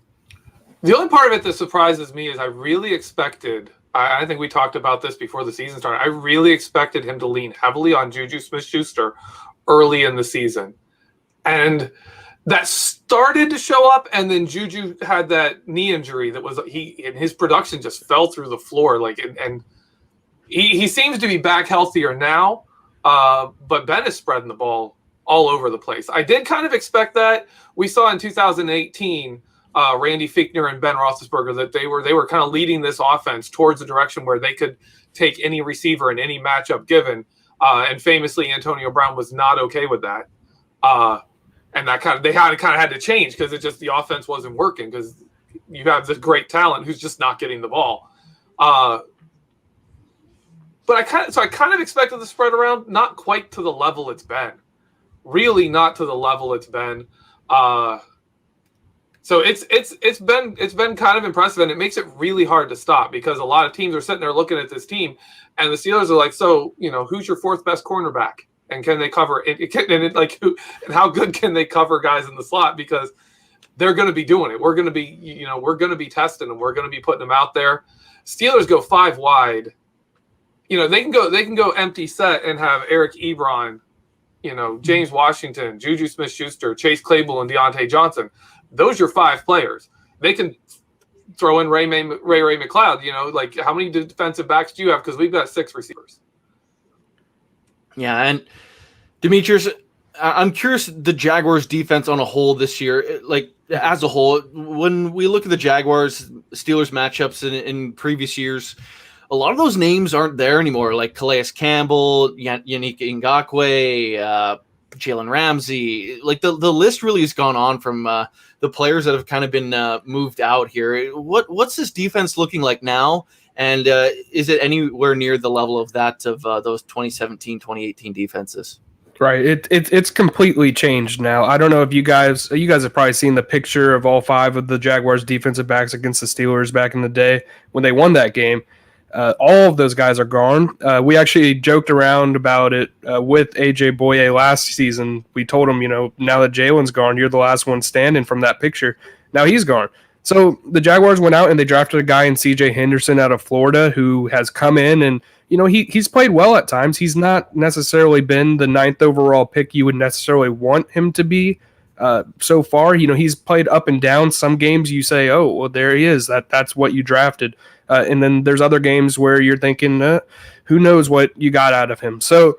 The only part of it that surprises me is I really expected – I think we talked about this before the season started. I really expected him to lean heavily on Juju Smith-Schuster early in the season. And that started to show up, and then Juju had that knee injury that was and his production just fell through the floor. And he seems to be back healthier now, but Ben is spreading the ball all over the place. I did kind of expect that. We saw in 2018 Randy Fichtner and Ben Roethlisberger that they were kind of leading this offense towards a direction where they could take any receiver in any matchup given. And famously, Antonio Brown was not okay with that. And that kind of had to change because the offense wasn't working because you have this great talent who's just not getting the ball. But I kind of expected the spread around, not quite to the level it's been. Really not to the level it's been. So it's been kind of impressive, and it makes it really hard to stop because a lot of teams are sitting there looking at this team, and the Steelers are like, so who's your fourth best cornerback, and can they cover it? And how good can they cover guys in the slot, because they're going to be doing it. We're going to be testing them. We're going to be putting them out there. Steelers go 5 wide. They can go empty set and have Eric Ebron, James Washington, Juju Smith-Schuster, Chase Claypool, and Deontay Johnson. Those are your 5 players. They can throw in Ray McLeod. How many defensive backs do you have? Because we've got 6 receivers. Yeah, and Demetrius, I'm curious the Jaguars defense on a whole this year, as a whole, when we look at the Jaguars Steelers matchups in previous years, a lot of those names aren't there anymore, like Calais Campbell, Yannick Ngakoue, Jalen Ramsey. The list really has gone on from the players that have kind of been moved out here. What's this defense looking like now? And is it anywhere near the level of that of those 2017, 2018 defenses? Right. It's completely changed now. I don't know if you guys have probably seen the picture of all 5 of the Jaguars defensive backs against the Steelers back in the day when they won that game. All of those guys are gone. We actually joked around about it with AJ Boye last season. We told him, now that Jalen's gone, you're the last one standing from that picture. Now he's gone. So the Jaguars went out and they drafted a guy in CJ Henderson out of Florida who has come in and, he's played well at times. He's not necessarily been the 9th overall pick you would necessarily want him to be so far. He's played up and down. Some games you say, oh, well, there he is. That's what you drafted. And then there's other games where you're thinking, who knows what you got out of him. So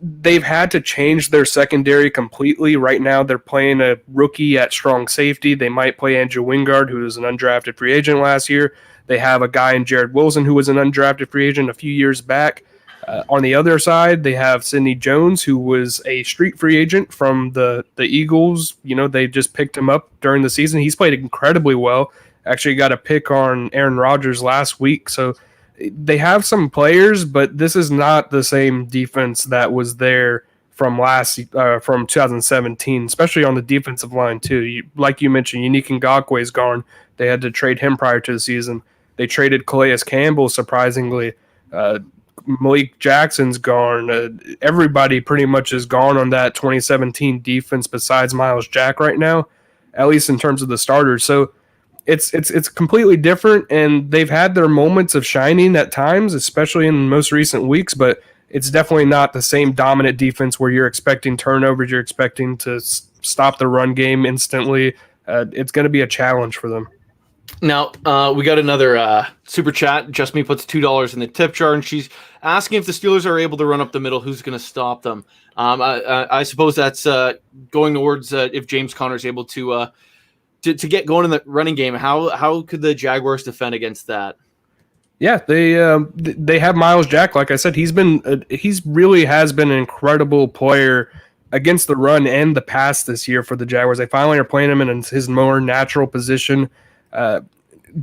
they've had to change their secondary completely. Right now they're playing a rookie at strong safety. They might play Andrew Wingard, who was an undrafted free agent last year. They have a guy in Jared Wilson, who was an undrafted free agent a few years back. On the other side, they have Sidney Jones, who was a street free agent from the Eagles. They just picked him up during the season. He's played incredibly well. Actually got a pick on Aaron Rodgers last week. So they have some players, but this is not the same defense that was there from 2017, especially on the defensive line too. Like you mentioned, Yannick Ngakoue is gone. They had to trade him prior to the season. They traded Calais Campbell, surprisingly. Malik Jackson's gone. Everybody pretty much is gone on that 2017 defense besides Myles Jack right now, at least in terms of the starters. So it's completely different, and they've had their moments of shining at times, especially in most recent weeks, but it's definitely not the same dominant defense where you're expecting turnovers, you're expecting to stop the run game instantly. It's going to be a challenge for them. Now, we got another super chat. Just Me puts $2 in the tip jar, and she's asking if the Steelers are able to run up the middle, who's going to stop them? I suppose that's going towards if James Conner is able to get going in the running game. How could the Jaguars defend against that? Yeah, they have Miles Jack. Like I said, he's really has been an incredible player against the run and the pass this year for the Jaguars. They finally are playing him in his more natural position.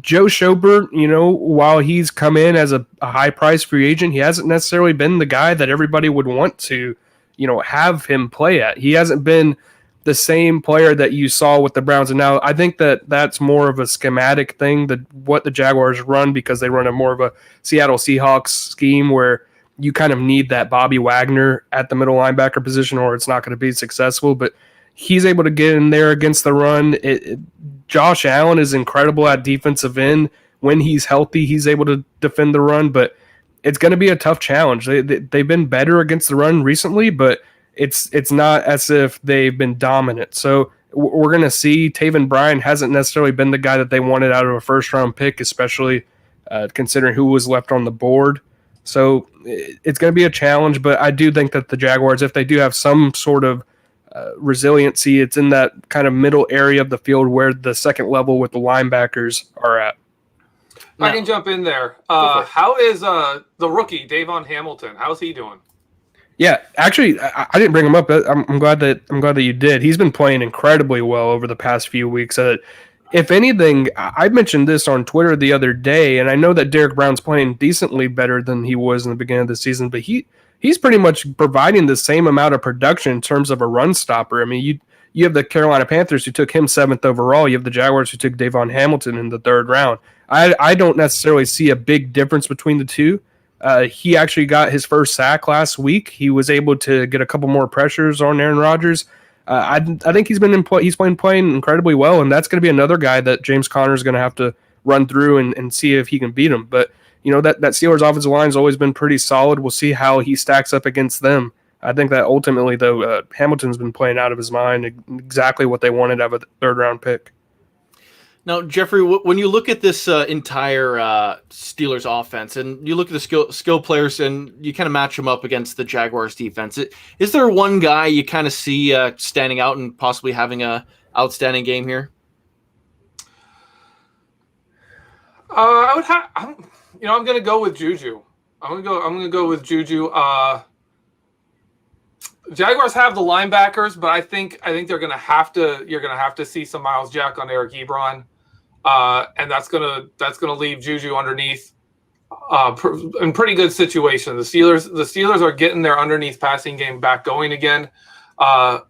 Joe Schobert, while he's come in as a high-priced free agent, he hasn't necessarily been the guy that everybody would want to, have him play at. He hasn't been the same player that you saw with the Browns. And now I think that's more of a schematic thing, that what the Jaguars run, because they run a more of a Seattle Seahawks scheme where you kind of need that Bobby Wagner at the middle linebacker position or it's not going to be successful. But he's able to get in there against the run. Josh Allen is incredible at defensive end. When he's healthy, he's able to defend the run, but it's going to be a tough challenge. They've been better against the run recently, but it's not as if they've been dominant. So we're going to see. Taven Bryan hasn't necessarily been the guy that they wanted out of a first-round pick, especially considering who was left on the board. So it's going to be a challenge, but I do think that the Jaguars, if they do have some sort of resiliency, it's in that kind of middle area of the field where the second level with the linebackers are at. I can jump in there. How is the rookie Davon Hamilton? How's he doing? Yeah, actually, I didn't bring him up. I'm glad that you did. He's been playing incredibly well over the past few weeks. If anything, I mentioned this on Twitter the other day, and I know that Derek Brown's playing decently better than he was in the beginning of the season, but he's pretty much providing the same amount of production in terms of a run stopper. I mean, you have the Carolina Panthers who took him 7th overall. You have the Jaguars who took Davon Hamilton in the 3rd round. I don't necessarily see a big difference between the two. He actually got his first sack last week. He was able to get a couple more pressures on Aaron Rodgers. I think he's been playing incredibly well, and that's going to be another guy that James Conner is going to have to run through and see if he can beat him. But that Steelers offensive line has always been pretty solid. We'll see how he stacks up against them. I think that ultimately, though, Hamilton's been playing out of his mind, exactly what they wanted out of a 3rd-round pick. Now, Jeffrey, when you look at this entire Steelers offense and you look at the skill players and you kind of match them up against the Jaguars defense, is there one guy you kind of see standing out and possibly having a outstanding game here? I'm going to go with Juju. I'm going to go with Juju. Jaguars have the linebackers, but I think you're going to have to see some Miles Jack on Eric Ebron. And that's gonna leave Juju underneath in pretty good situation. The Steelers are getting their underneath passing game back going again. I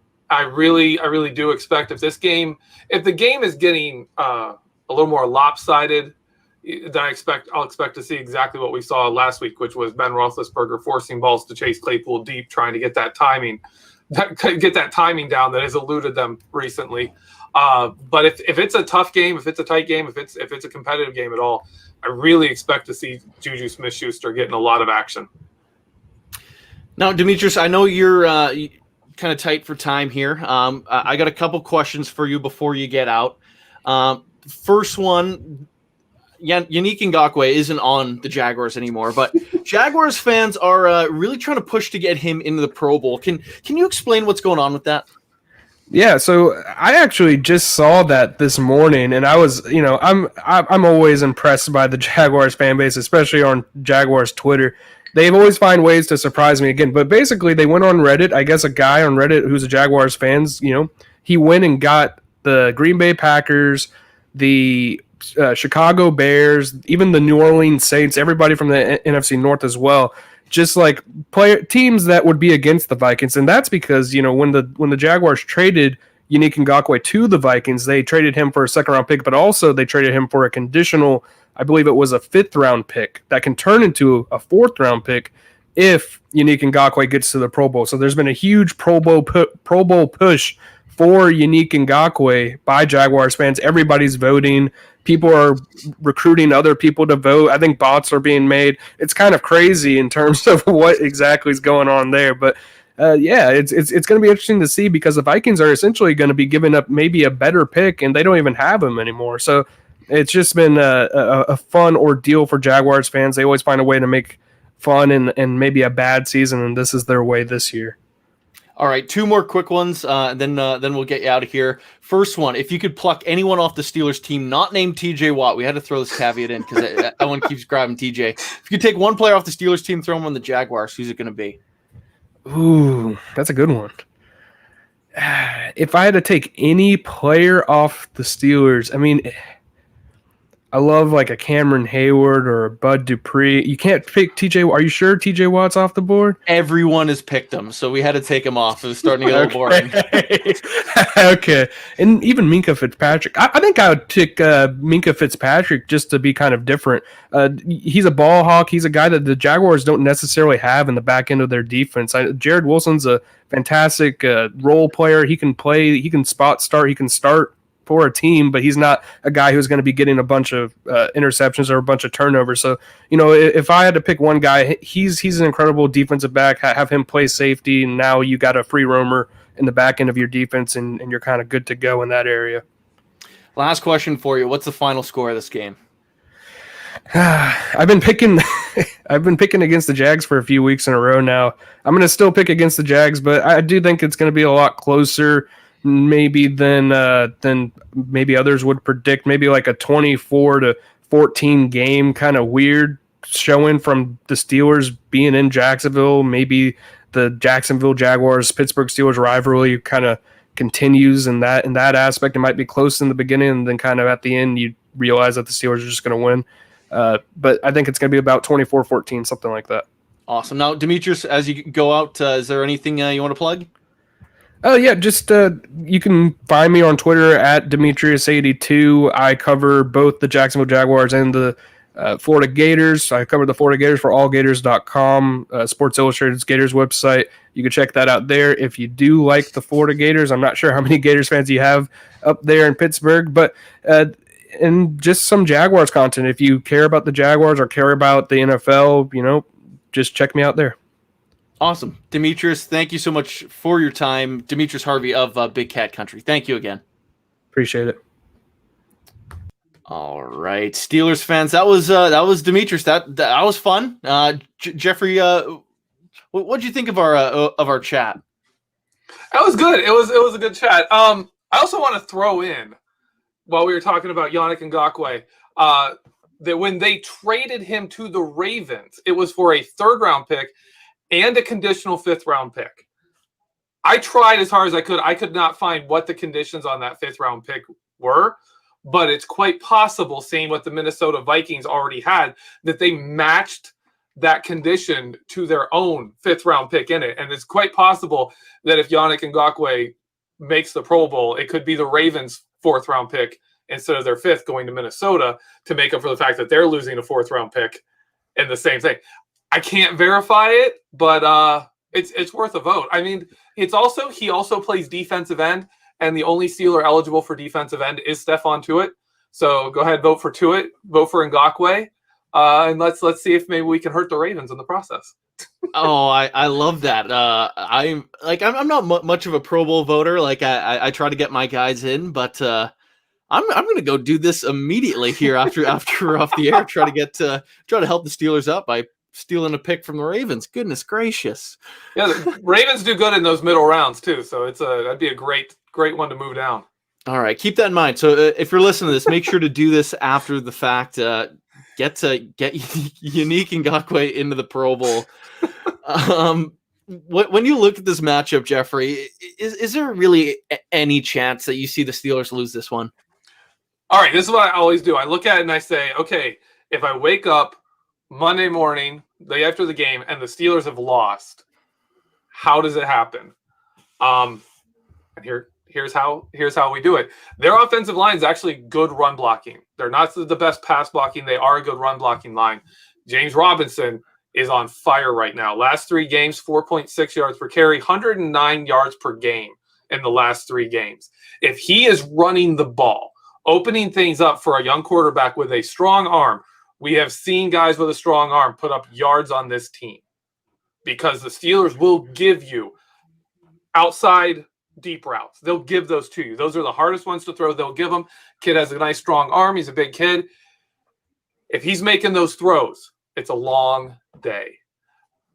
really do expect if the game is getting a little more lopsided, then I'll expect to see exactly what we saw last week, which was Ben Roethlisberger forcing balls to Chase Claypool deep, trying to get that timing down that has eluded them recently. But if it's a tough game, if it's a tight game, if it's a competitive game at all, I really expect to see Juju Smith-Schuster getting a lot of action. Now, Demetrius, I know you're kind of tight for time here. I got a couple questions for you before you get out. First one, Yannick Ngakoue isn't on the Jaguars anymore, but Jaguars fans are really trying to push to get him into the Pro Bowl. Can you explain what's going on with that? Yeah, so I actually just saw that this morning, and I was, I'm always impressed by the Jaguars fan base, especially on Jaguars Twitter. They've always find ways to surprise me again. But basically, they went on Reddit. I guess a guy on Reddit who's a Jaguars fan, he went and got the Green Bay Packers, the Chicago Bears, even the New Orleans Saints, everybody from the NFC North as well. Just like teams that would be against the Vikings. And that's because, when the Jaguars traded Yannick Ngakoue to the Vikings, they traded him for a 2nd-round pick, but also they traded him for a conditional, I believe it was a 5th-round pick that can turn into a 4th-round pick if Yannick Ngakoue gets to the Pro Bowl. So there's been a huge Pro Bowl push for Yannick Ngakoue by Jaguars fans. Everybody's voting. People are recruiting other people to vote. I think bots are being made. It's kind of crazy in terms of what exactly is going on there. But it's going to be interesting to see because the Vikings are essentially going to be giving up maybe a better pick, and they don't even have him anymore. So It's just been a fun ordeal for Jaguars fans. They always find a way to make fun and maybe a bad season, and this is their way this year. All right, 2 more quick ones, then we'll get you out of here. First one, if you could pluck anyone off the Steelers team, not named TJ Watt, we had to throw this caveat in because everyone keeps grabbing TJ. If you could take one player off the Steelers team, throw him on the Jaguars, who's it going to be? Ooh, that's a good one. If I had to take any player off the Steelers, I mean, I love like a Cameron Hayward or a Bud Dupree. You can't pick TJ. Are you sure TJ Watt's off the board? Everyone has picked him, so we had to take him off. It was starting to get a little boring. Okay. And even Minkah Fitzpatrick. I think I would pick Minkah Fitzpatrick just to be kind of different. He's a ball hawk. He's a guy that the Jaguars don't necessarily have in the back end of their defense. Jared Wilson's a fantastic role player. He can play. He can spot start. He can start for a team, but he's not a guy who's going to be getting a bunch of interceptions or a bunch of turnovers. So, if I had to pick one guy, he's an incredible defensive back. Have him play safety, and now you got a free roamer in the back end of your defense, and you're kind of good to go in that area. Last question for you. What's the final score of this game? I've been picking against the Jags for a few weeks in a row now. I'm going to still pick against the Jags, but I do think it's going to be a lot closer maybe than maybe others would predict. Maybe like a 24-14 game, kind of weird showing from the Steelers being in Jacksonville. Maybe the Jacksonville Jaguars Pittsburgh Steelers rivalry kind of continues in that aspect. It might be close in the beginning, and then kind of at the end you realize that the Steelers are just going to win. But I think it's going to be about 24-14, something like that. Awesome. Now, Demetrius, as you go out, is there anything you want to plug? Oh, yeah, just you can find me on Twitter at Demetrius82. I cover both the Jacksonville Jaguars and the Florida Gators. I cover the Florida Gators for allgators.com, Sports Illustrated's Gators website. You can check that out there. If you do like the Florida Gators, I'm not sure how many Gators fans you have up there in Pittsburgh, but and just some Jaguars content. If you care about the Jaguars or care about the NFL, just check me out there. Awesome. Demetrius, thank you so much for your time. Demetrius Harvey of Big Cat Country. Thank you again. Appreciate it. All right, Steelers fans, that was Demetrius. That was fun. Jeffrey, what'd you think of our chat? That was good. It was a good chat. I also want to throw in, while we were talking about Yannick Ngakoue, that when they traded him to the Ravens, it was for a 3rd-round pick and a conditional 5th-round pick. I tried as hard as I could. I could not find what the conditions on that 5th-round pick were, but it's quite possible, seeing what the Minnesota Vikings already had, that they matched that condition to their own 5th-round pick in it. And it's quite possible that if Yannick Ngakoue makes the Pro Bowl, it could be the Ravens' 4th-round pick instead of their 5th going to Minnesota to make up for the fact that they're losing a 4th-round pick in the same thing. I can't verify it, but it's worth a vote. I mean, he also plays defensive end, and the only Steeler eligible for defensive end is Stephon Tuitt. So go ahead, vote for Tuitt, vote for Ngakoue, and let's see if maybe we can hurt the Ravens in the process. Oh, I love that. I'm not much of a Pro Bowl voter. Like I try to get my guys in, but I'm going to go do this immediately here after we're off the air. Try to help the Steelers up by stealing a pick from the Ravens. Goodness gracious. Yeah, the Ravens do good in those middle rounds too, so that'd be a great one to move down. All right, keep that in mind. So if you're listening to this, make sure to do this after the fact. Get Yannick Ngakoue into the Pro Bowl. When you look at this matchup, Jeffrey, is there really any chance that you see the Steelers lose this one? All right, this is what I always do. I look at it and I say, okay, if I wake up Monday morning, day after the game, and the Steelers have lost, how does it happen? And here's how we do it. Their offensive line is actually good run blocking. They're not the best pass blocking. They are a good run blocking line. James Robinson is on fire right now. Last 3 games, 4.6 yards per carry, 109 yards per game in the last 3 games. If he is running the ball, opening things up for a young quarterback with a strong arm, we have seen guys with a strong arm put up yards on this team because the Steelers will give you outside deep routes. They'll give those to you. Those are the hardest ones to throw. They'll give them. Kid has a nice, strong arm. He's a big kid. If he's making those throws, it's a long day.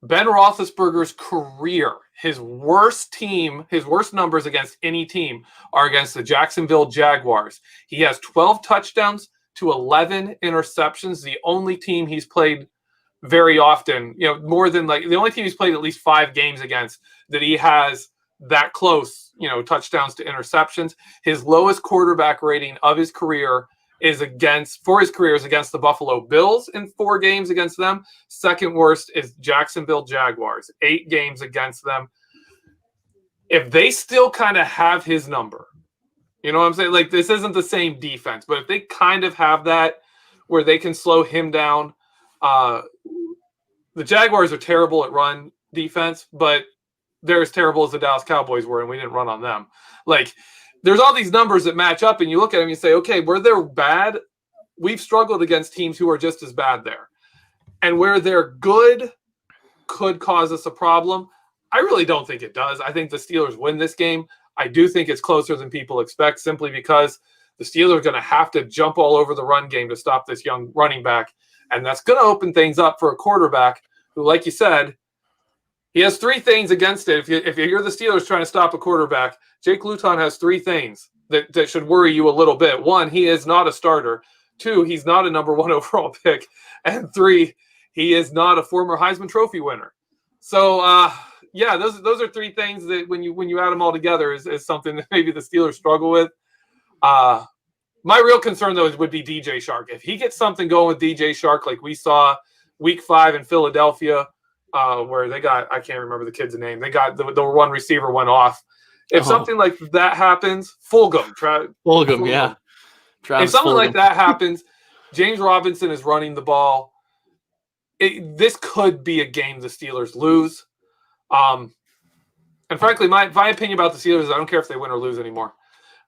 Ben Roethlisberger's career, his worst numbers against any team are against the Jacksonville Jaguars. He has 12 touchdowns to 11 interceptions. The only team he's played very often, more than the only team he's played at least 5 games against that he has that close, touchdowns to interceptions. His lowest quarterback rating of his career is against the Buffalo Bills in 4 games against them. Second worst is Jacksonville Jaguars, 8 games against them. If they still kind of have his number, you know what I'm saying? Like, this isn't the same defense, but if they kind of have that where they can slow him down, the Jaguars are terrible at run defense, but they're as terrible as the Dallas Cowboys were, and we didn't run on them. Like, there's all these numbers that match up, and you look at them and you say, okay, where they're bad, we've struggled against teams who are just as bad there. And where they're good could cause us a problem. I really don't think it does. I think the Steelers win this game. I do think it's closer than people expect, simply because the Steelers are going to have to jump all over the run game to stop this young running back. And that's going to open things up for a quarterback who, like you said, he has 3 things against it. If you're the Steelers trying to stop a quarterback, Jake Luton has 3 things that should worry you a little bit. 1, he is not a starter. 2, he's not a number 1 overall pick. And 3, he is not a former Heisman Trophy winner. So, those are 3 things that when you add them all together is something that maybe the Steelers struggle with. My real concern, though, would be DJ Shark. If he gets something going with DJ Shark like we saw Week 5 in Philadelphia, where they got, I can't remember the kid's name. They got the one receiver went off. If something like that happens, Fulgham. Yeah. If something like that happens, James Robinson is running the ball. This could be a game the Steelers lose. And frankly, my opinion about the Steelers is I don't care if they win or lose anymore.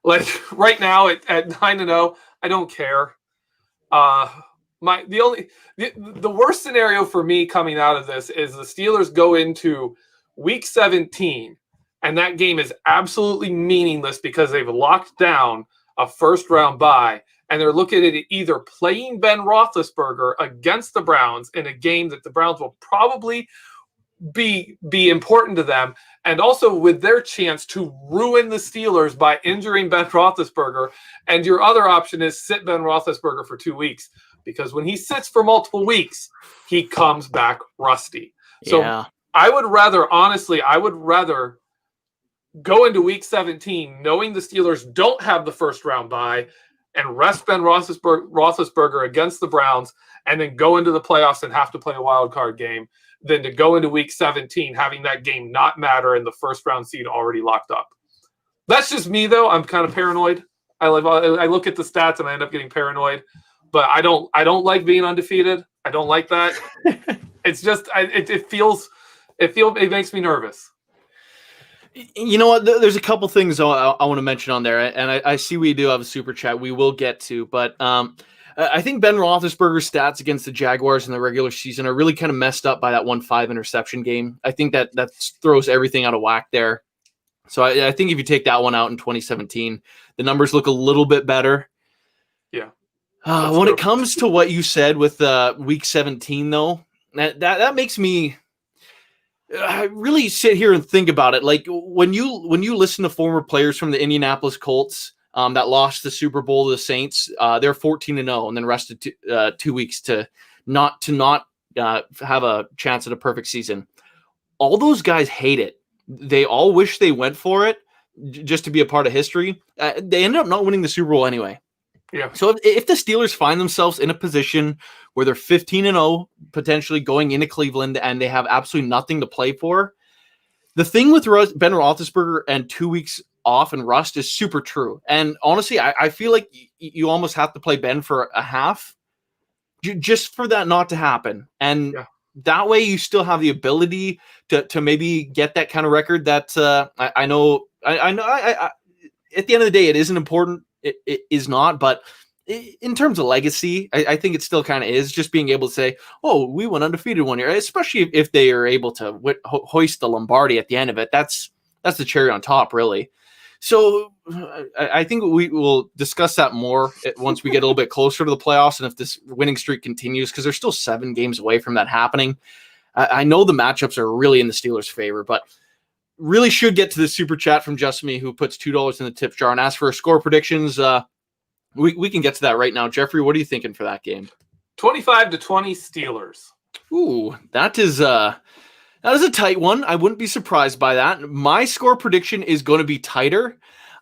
Like right now at 9-0, I don't care. The worst scenario for me coming out of this is the Steelers go into Week 17, and that game is absolutely meaningless because they've locked down a first-round bye, and they're looking at either playing Ben Roethlisberger against the Browns in a game that the Browns will probably be important to them, and also with their chance to ruin the Steelers by injuring Ben Roethlisberger. And your other option is sit Ben Roethlisberger for 2 weeks, because when he sits for multiple weeks, he comes back rusty. So I would rather go into Week 17 knowing the Steelers don't have the first round bye and rest Ben Roethlisberger against the Browns, and then go into the playoffs and have to play a wild card game, than to go into Week 17 having that game not matter and the first round seed already locked up. That's just me, though. I'm kind of paranoid. I look at the stats and I end up getting paranoid. But I don't like being undefeated. I don't like that. It's just it makes me nervous. You know what? There's a couple things I want to mention on there, and I see we do have a super chat we will get to, but I think Ben Roethlisberger's stats against the Jaguars in the regular season are really kind of messed up by that 1-5 interception game. I think that throws everything out of whack there. So I think if you take that one out in 2017, the numbers look a little bit better. Yeah. When it comes to what you said with Week 17, though, that makes me really sit here and think about it. Like when you listen to former players from the Indianapolis Colts that lost the Super Bowl to the Saints, they're 14-0 and then rested 2 weeks to not have a chance at a perfect season. All those guys hate it. They all wish they went for it just to be a part of history. They ended up not winning the Super Bowl anyway. Yeah. So if the Steelers find themselves in a position where they're 15-0, potentially going into Cleveland, and they have absolutely nothing to play for, the thing with Ben Roethlisberger and 2 weeks off and rust is super true. And honestly, I feel like you almost have to play Ben for a half just for that not to happen. And that way you still have the ability to maybe get that kind of record that I know at the end of the day, it isn't important. It is not, but in terms of legacy, I think it still kind of is, just being able to say, oh, we went undefeated one year, especially if they are able to hoist the Lombardi at the end of it. That's the cherry on top, really. So I think we will discuss that more once we get a little bit closer to the playoffs and if this winning streak continues, because they're still 7 games away from that happening. I know the matchups are really in the Steelers' favor, but really should get to the super chat from Just Me, who puts $2 in the tip jar and asks for score predictions. We can get to that right now. Jeffrey, what are you thinking for that game? 25-20 Steelers. Ooh, that is a tight one. I wouldn't be surprised by that. My score prediction is going to be tighter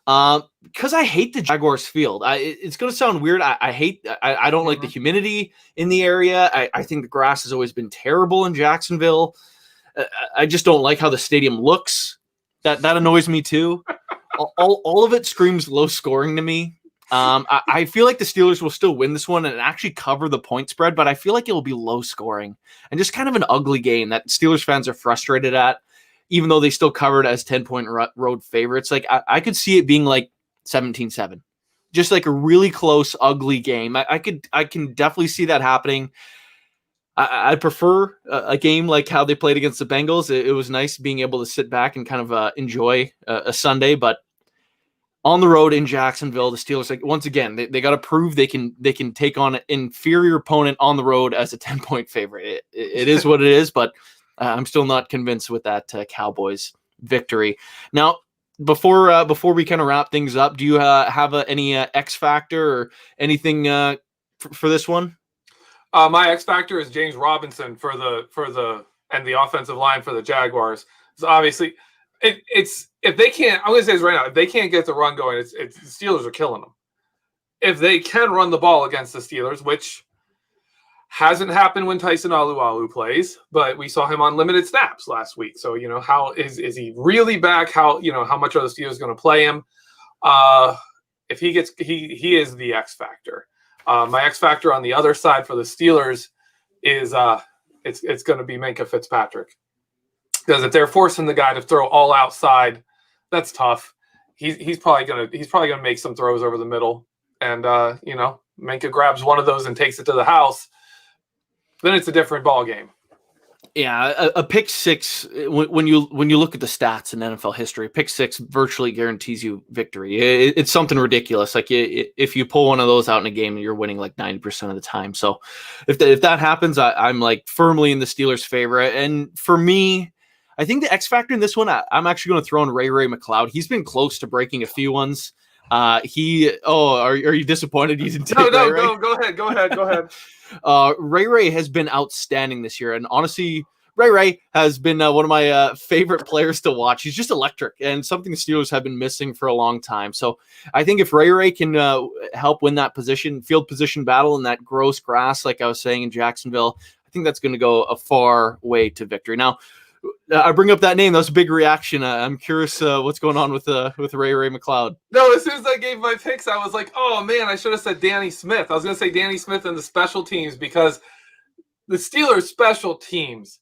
because I hate the Jaguars field. It's going to sound weird. I don't like the humidity in the area. I think the grass has always been terrible in Jacksonville. I just don't like how the stadium looks. That annoys me too. All of it screams low scoring to me. I feel like the Steelers will still win this one and actually cover the point spread, but I feel like it will be low scoring and just kind of an ugly game that Steelers fans are frustrated at, even though they still covered as 10-point road favorites. Like I could see it being like 17-7, just like a really close, ugly game. I can definitely see that happening. I prefer a game like how they played against the Bengals. It was nice being able to sit back and kind of enjoy a Sunday, but on the road in Jacksonville, the Steelers, like once again, they got to prove they can take on an inferior opponent on the road as a 10-point favorite. It is what it is, but I'm still not convinced with that Cowboys victory. Now, before we kind of wrap things up, do you have any X factor or anything for this one? My X factor is James Robinson for the offensive line for the Jaguars. So obviously, it's if they can't. I'm going to say this right now: if they can't get the run going, it's the Steelers are killing them. If they can run the ball against the Steelers, which hasn't happened when Tyson Alualu plays, but we saw him on limited snaps last week. So how is he really back? How much are the Steelers going to play him? If he gets, he is the X factor. My X factor on the other side for the Steelers is it's going to be Minkah Fitzpatrick, because if they're forcing the guy to throw all outside, that's tough. He's probably gonna make some throws over the middle, and Minkah grabs one of those and takes it to the house. Then it's a different ball game. Yeah, a pick six, when you look at the stats in NFL history, a pick six virtually guarantees you victory. It's something ridiculous. Like if you pull one of those out in a game, you're winning like 90% of the time. So if that happens, I'm like firmly in the Steelers' favor. And for me, I think the X factor in this one, I'm actually going to throw in Ray McLeod. He's been close to breaking a few ones. Are you disappointed he didn't take No, go ahead. Ray has been outstanding this year, and honestly, Ray has been one of my favorite players to watch. He's just electric, and something the Steelers have been missing for a long time. So I think if Ray can help win that field position battle in that gross grass, like I was saying in Jacksonville, I think that's going to go a far way to victory. Now, I bring up that name. That was a big reaction. I'm curious what's going on with Ray McLeod. No, as soon as I gave my picks, I was like, oh, man, I should have said Danny Smith. I was going to say Danny Smith and the special teams, because the Steelers' special teams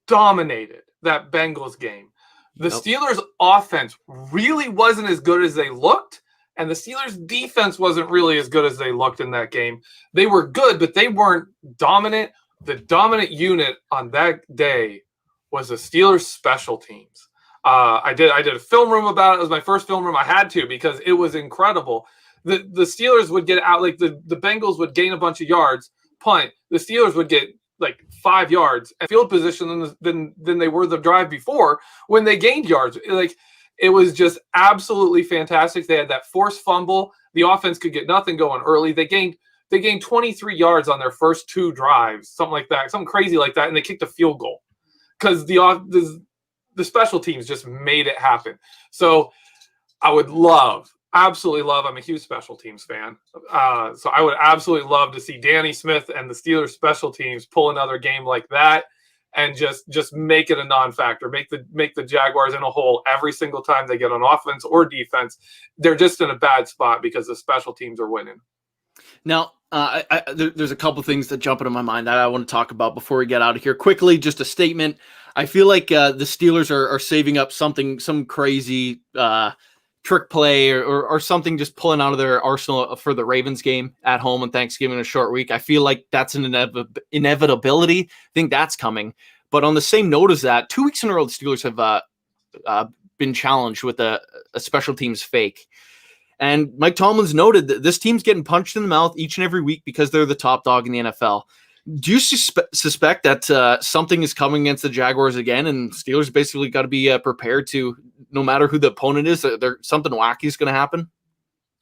dominated that Bengals game. The Steelers' offense really wasn't as good as they looked, and the Steelers' defense wasn't really as good as they looked in that game. They were good, but they weren't dominant. The dominant unit on that day was the Steelers special teams. I did a film room about it. It was my first film room. I had to, because it was incredible. The Steelers would get out, like the Bengals would gain a bunch of yards, punt. The Steelers would get like 5 yards and field position than they were the drive before when they gained yards. Like, it was just absolutely fantastic. They had that forced fumble. The offense could get nothing going early. They gained 23 yards on their first 2 drives, something like that, something crazy like that, and they kicked a field goal, because the special teams just made it happen. So I would absolutely love, I'm a huge special teams fan. So I would absolutely love to see Danny Smith and the Steelers special teams pull another game like that and just make it a non-factor, make the Jaguars in a hole every single time they get on offense or defense. They're just in a bad spot because the special teams are winning. Now, there's a couple things that jump into my mind that I want to talk about before we get out of here. Quickly, just a statement. I feel like the Steelers are saving up some crazy trick play or something, just pulling out of their arsenal for the Ravens game at home on Thanksgiving, a short week. I feel like that's an inevitability. I think that's coming. But on the same note as that, 2 weeks in a row, the Steelers have been challenged with a special teams fake. And Mike Tomlin's noted that this team's getting punched in the mouth each and every week because they're the top dog in the NFL. Do you suspect that something is coming against the Jaguars again, and Steelers basically got to be prepared to, no matter who the opponent is, something wacky is going to happen?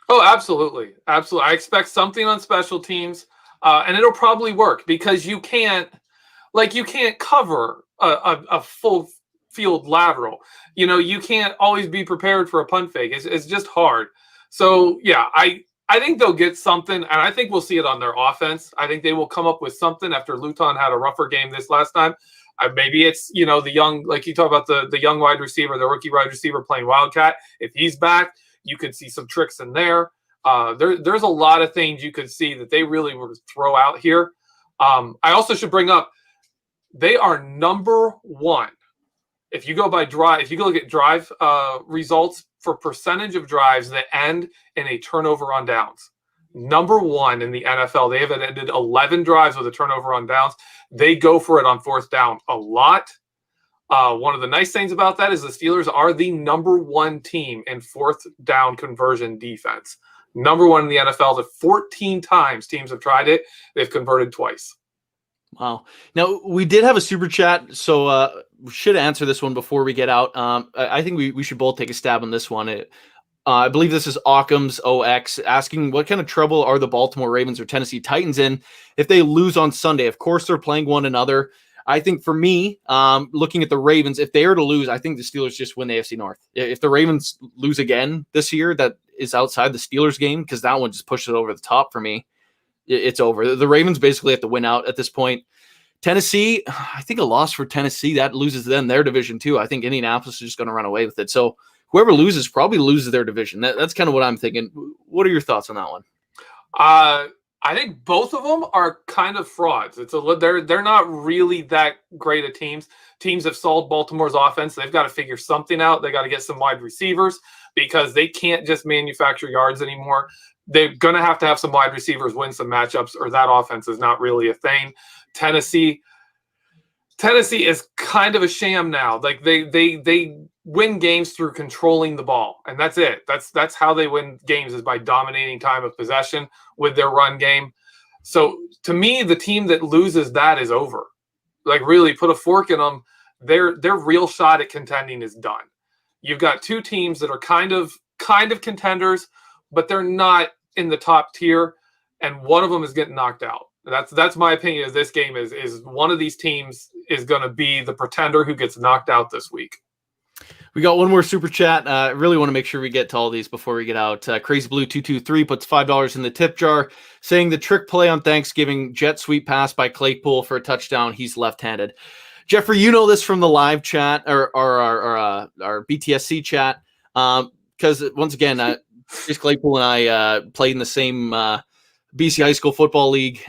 Oh, absolutely. Absolutely. I expect something on special teams, and it'll probably work because you can't cover a full field lateral. You can't always be prepared for a punt fake. It's just hard. So, yeah, I think they'll get something, and I think we'll see it on their offense. I think they will come up with something after Luton had a rougher game this last time. Maybe it's, the young, like you talk about the young wide receiver, the rookie wide receiver playing Wildcat. If he's back, you could see some tricks in there. There's a lot of things you could see that they really would throw out here. I also should bring up, they are number one. If you go by drive, if you go look at drive results for percentage of drives that end in a turnover on downs, number one in the NFL. They have ended 11 drives with a turnover on downs. They go for it on fourth down a lot. One of the nice things about that is the Steelers are the number one team in fourth down conversion defense. Number one in the NFL. The 14 times teams have tried it, they've converted twice. Wow. Now, we did have a super chat, so we should answer this one before we get out. I think we should both take a stab on this one. I believe this is Occam's OX asking, what kind of trouble are the Baltimore Ravens or Tennessee Titans in if they lose on Sunday? Of course, they're playing one another. I think for me, looking at the Ravens, if they are to lose, I think the Steelers just win the AFC North. If the Ravens lose again this year, that is outside the Steelers game, because that one just pushes it over the top for me. It's over. The Ravens basically have to win out at this point. Tennessee, I think a loss for Tennessee, that loses them their division too. I think Indianapolis is just going to run away with it. So whoever loses probably loses their division. That's kind of what I'm thinking. What are your thoughts on that one? I think both of them are kind of frauds. They're not really that great at teams. Teams have solved Baltimore's offense. They've got to figure something out. They got to get some wide receivers because they can't just manufacture yards anymore. They're going to have some wide receivers win some matchups, or that offense is not really a thing. Tennessee is kind of a sham now. Like they win games through controlling the ball, and that's it. That's how they win games, is by dominating time of possession with their run game. So to me, the team that loses that is over. Like, really put a fork in them. Their real shot at contending is done. You've got two teams that are kind of contenders, but they're not in the top tier, and one of them is getting knocked out. That's my opinion. Of this game is one of these teams is going to be the pretender who gets knocked out this week. We got one more super chat. I really want to make sure we get to all these before we get out. Crazy Blue 223 puts $5 in the tip jar, saying the trick play on Thanksgiving, jet sweep pass by Claypool for a touchdown. He's left-handed. Jeffrey, you know this from the live chat or our BTSC chat, because once again, Chase Claypool and I played in the same BC High School Football League,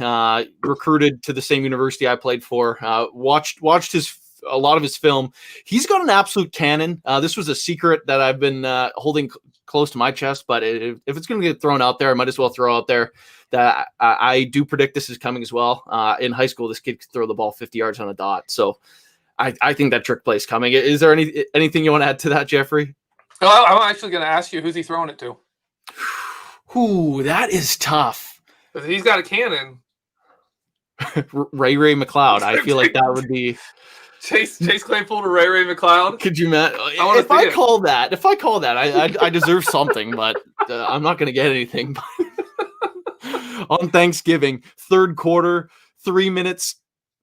recruited to the same university I played for, watched a lot of his film. He's got an absolute cannon. This was a secret that I've been holding close to my chest, but if it's going to get thrown out there, I might as well throw out there that I do predict this is coming as well. In high school, this kid could throw the ball 50 yards on a dot. So I think that trick play is coming. Is there anything you want to add to that, Jeffrey? Well, I'm actually going to ask you, who's he throwing it to? Ooh, that is tough. He's got a cannon. Ray Mcleod. I feel like that would be Chase Claypool to Ray McLeod. Could you imagine? If I call that, I deserve something, but I'm not going to get anything. On Thanksgiving, third quarter, 3 minutes,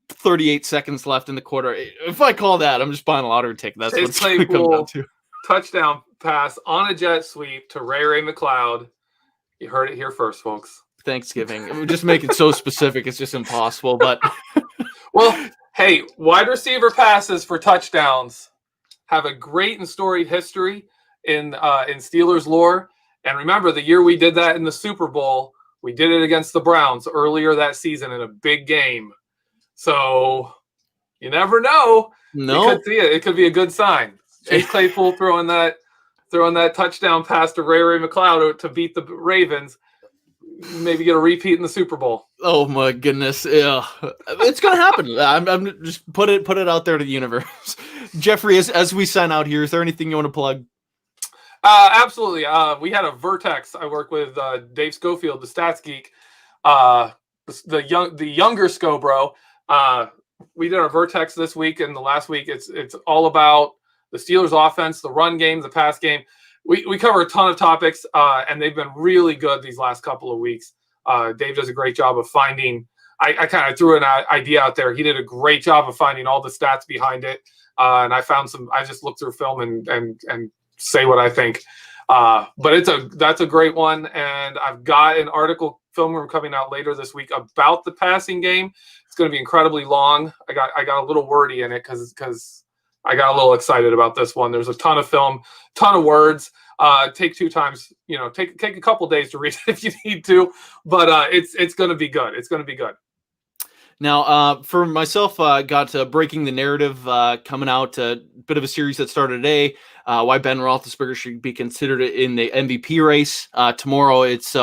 38 seconds left in the quarter. If I call that, I'm just buying a lottery ticket. That's Chase what's going to come down to. Touchdown pass on a jet sweep to Ray McLeod. You heard it here first, folks. Thanksgiving. Just make it so specific. It's just impossible. But well, hey, wide receiver passes for touchdowns have a great and storied history in Steelers lore. And remember, the year we did that in the Super Bowl, we did it against the Browns earlier that season in a big game. So you never know. No, you could see it. It could be a good sign. Chase Claypool throwing that touchdown pass to Ray McLeod to beat the Ravens. maybe get a repeat in the Super Bowl. Oh my goodness. Yeah. It's going to happen. I'm just put it out there to the universe. Jeffrey, as we sign out here, is there anything you want to plug? Absolutely. We had a Vertex. I work with Dave Schofield, the stats geek, the younger Scobro. We did our Vertex this week, and the last week it's all about the Steelers offense, the run game, the pass game. We cover a ton of topics, and they've been really good these last couple of weeks. Dave does a great job of finding. I kind of threw an idea out there. He did a great job of finding all the stats behind it, and I found some. I just looked through film and say what I think. But that's a great one, and I've got an article film room coming out later this week about the passing game. It's going to be incredibly long. I got a little wordy in it because I got a little excited about this one. There's a ton of film, ton of words. Take 2 times, take a couple days to read it if you need to, but it's going to be good. It's going to be good. Now, for myself, got Breaking the Narrative coming out, a bit of a series that started today. Why Ben Roethlisberger should be considered in the MVP race. Tomorrow, it's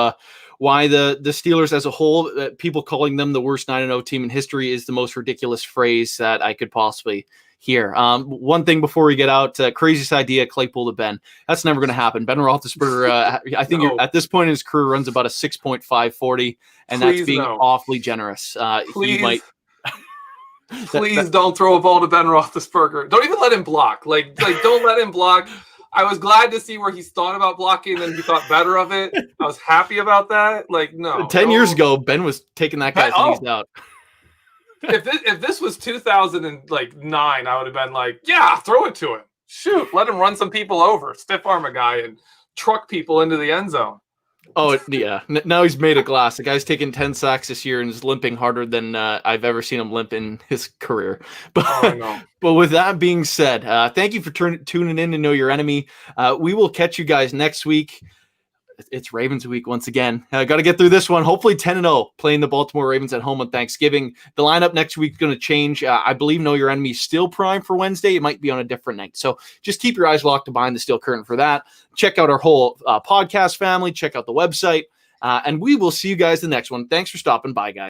why the Steelers as a whole, people calling them the worst 9-0 team in history, is the most ridiculous phrase that I could possibly hear. One thing before we get out, craziest idea, Claypool to Ben. That's never going to happen. Ben Roethlisberger, I think at this point in his career, runs about a 6.5 40, and Please that's being awfully generous. Please. He might. Please don't throw a ball to Ben Roethlisberger. Don't even let him block. Like don't let him block. I was glad to see where he's thought about blocking and he thought better of it. I was happy about that. Like, no. 10 years ago, Ben was taking that guy's knees out. If this was 2009, I would have been like, yeah, throw it to him. Shoot, let him run some people over, stiff arm a guy, and truck people into the end zone. Oh, yeah. Now he's made of glass. The guy's taken 10 sacks this year and is limping harder than I've ever seen him limp in his career. But with that being said, thank you for tuning in to Know Your Enemy. We will catch you guys next week. It's Ravens week once again. Got to get through this one. Hopefully 10-0, playing the Baltimore Ravens at home on Thanksgiving. The lineup next week is going to change. I believe Know Your Enemy is still primed for Wednesday. It might be on a different night. So just keep your eyes locked behind the steel curtain for that. Check out our whole podcast family. Check out the website. And we will see you guys the next one. Thanks for stopping by, guys.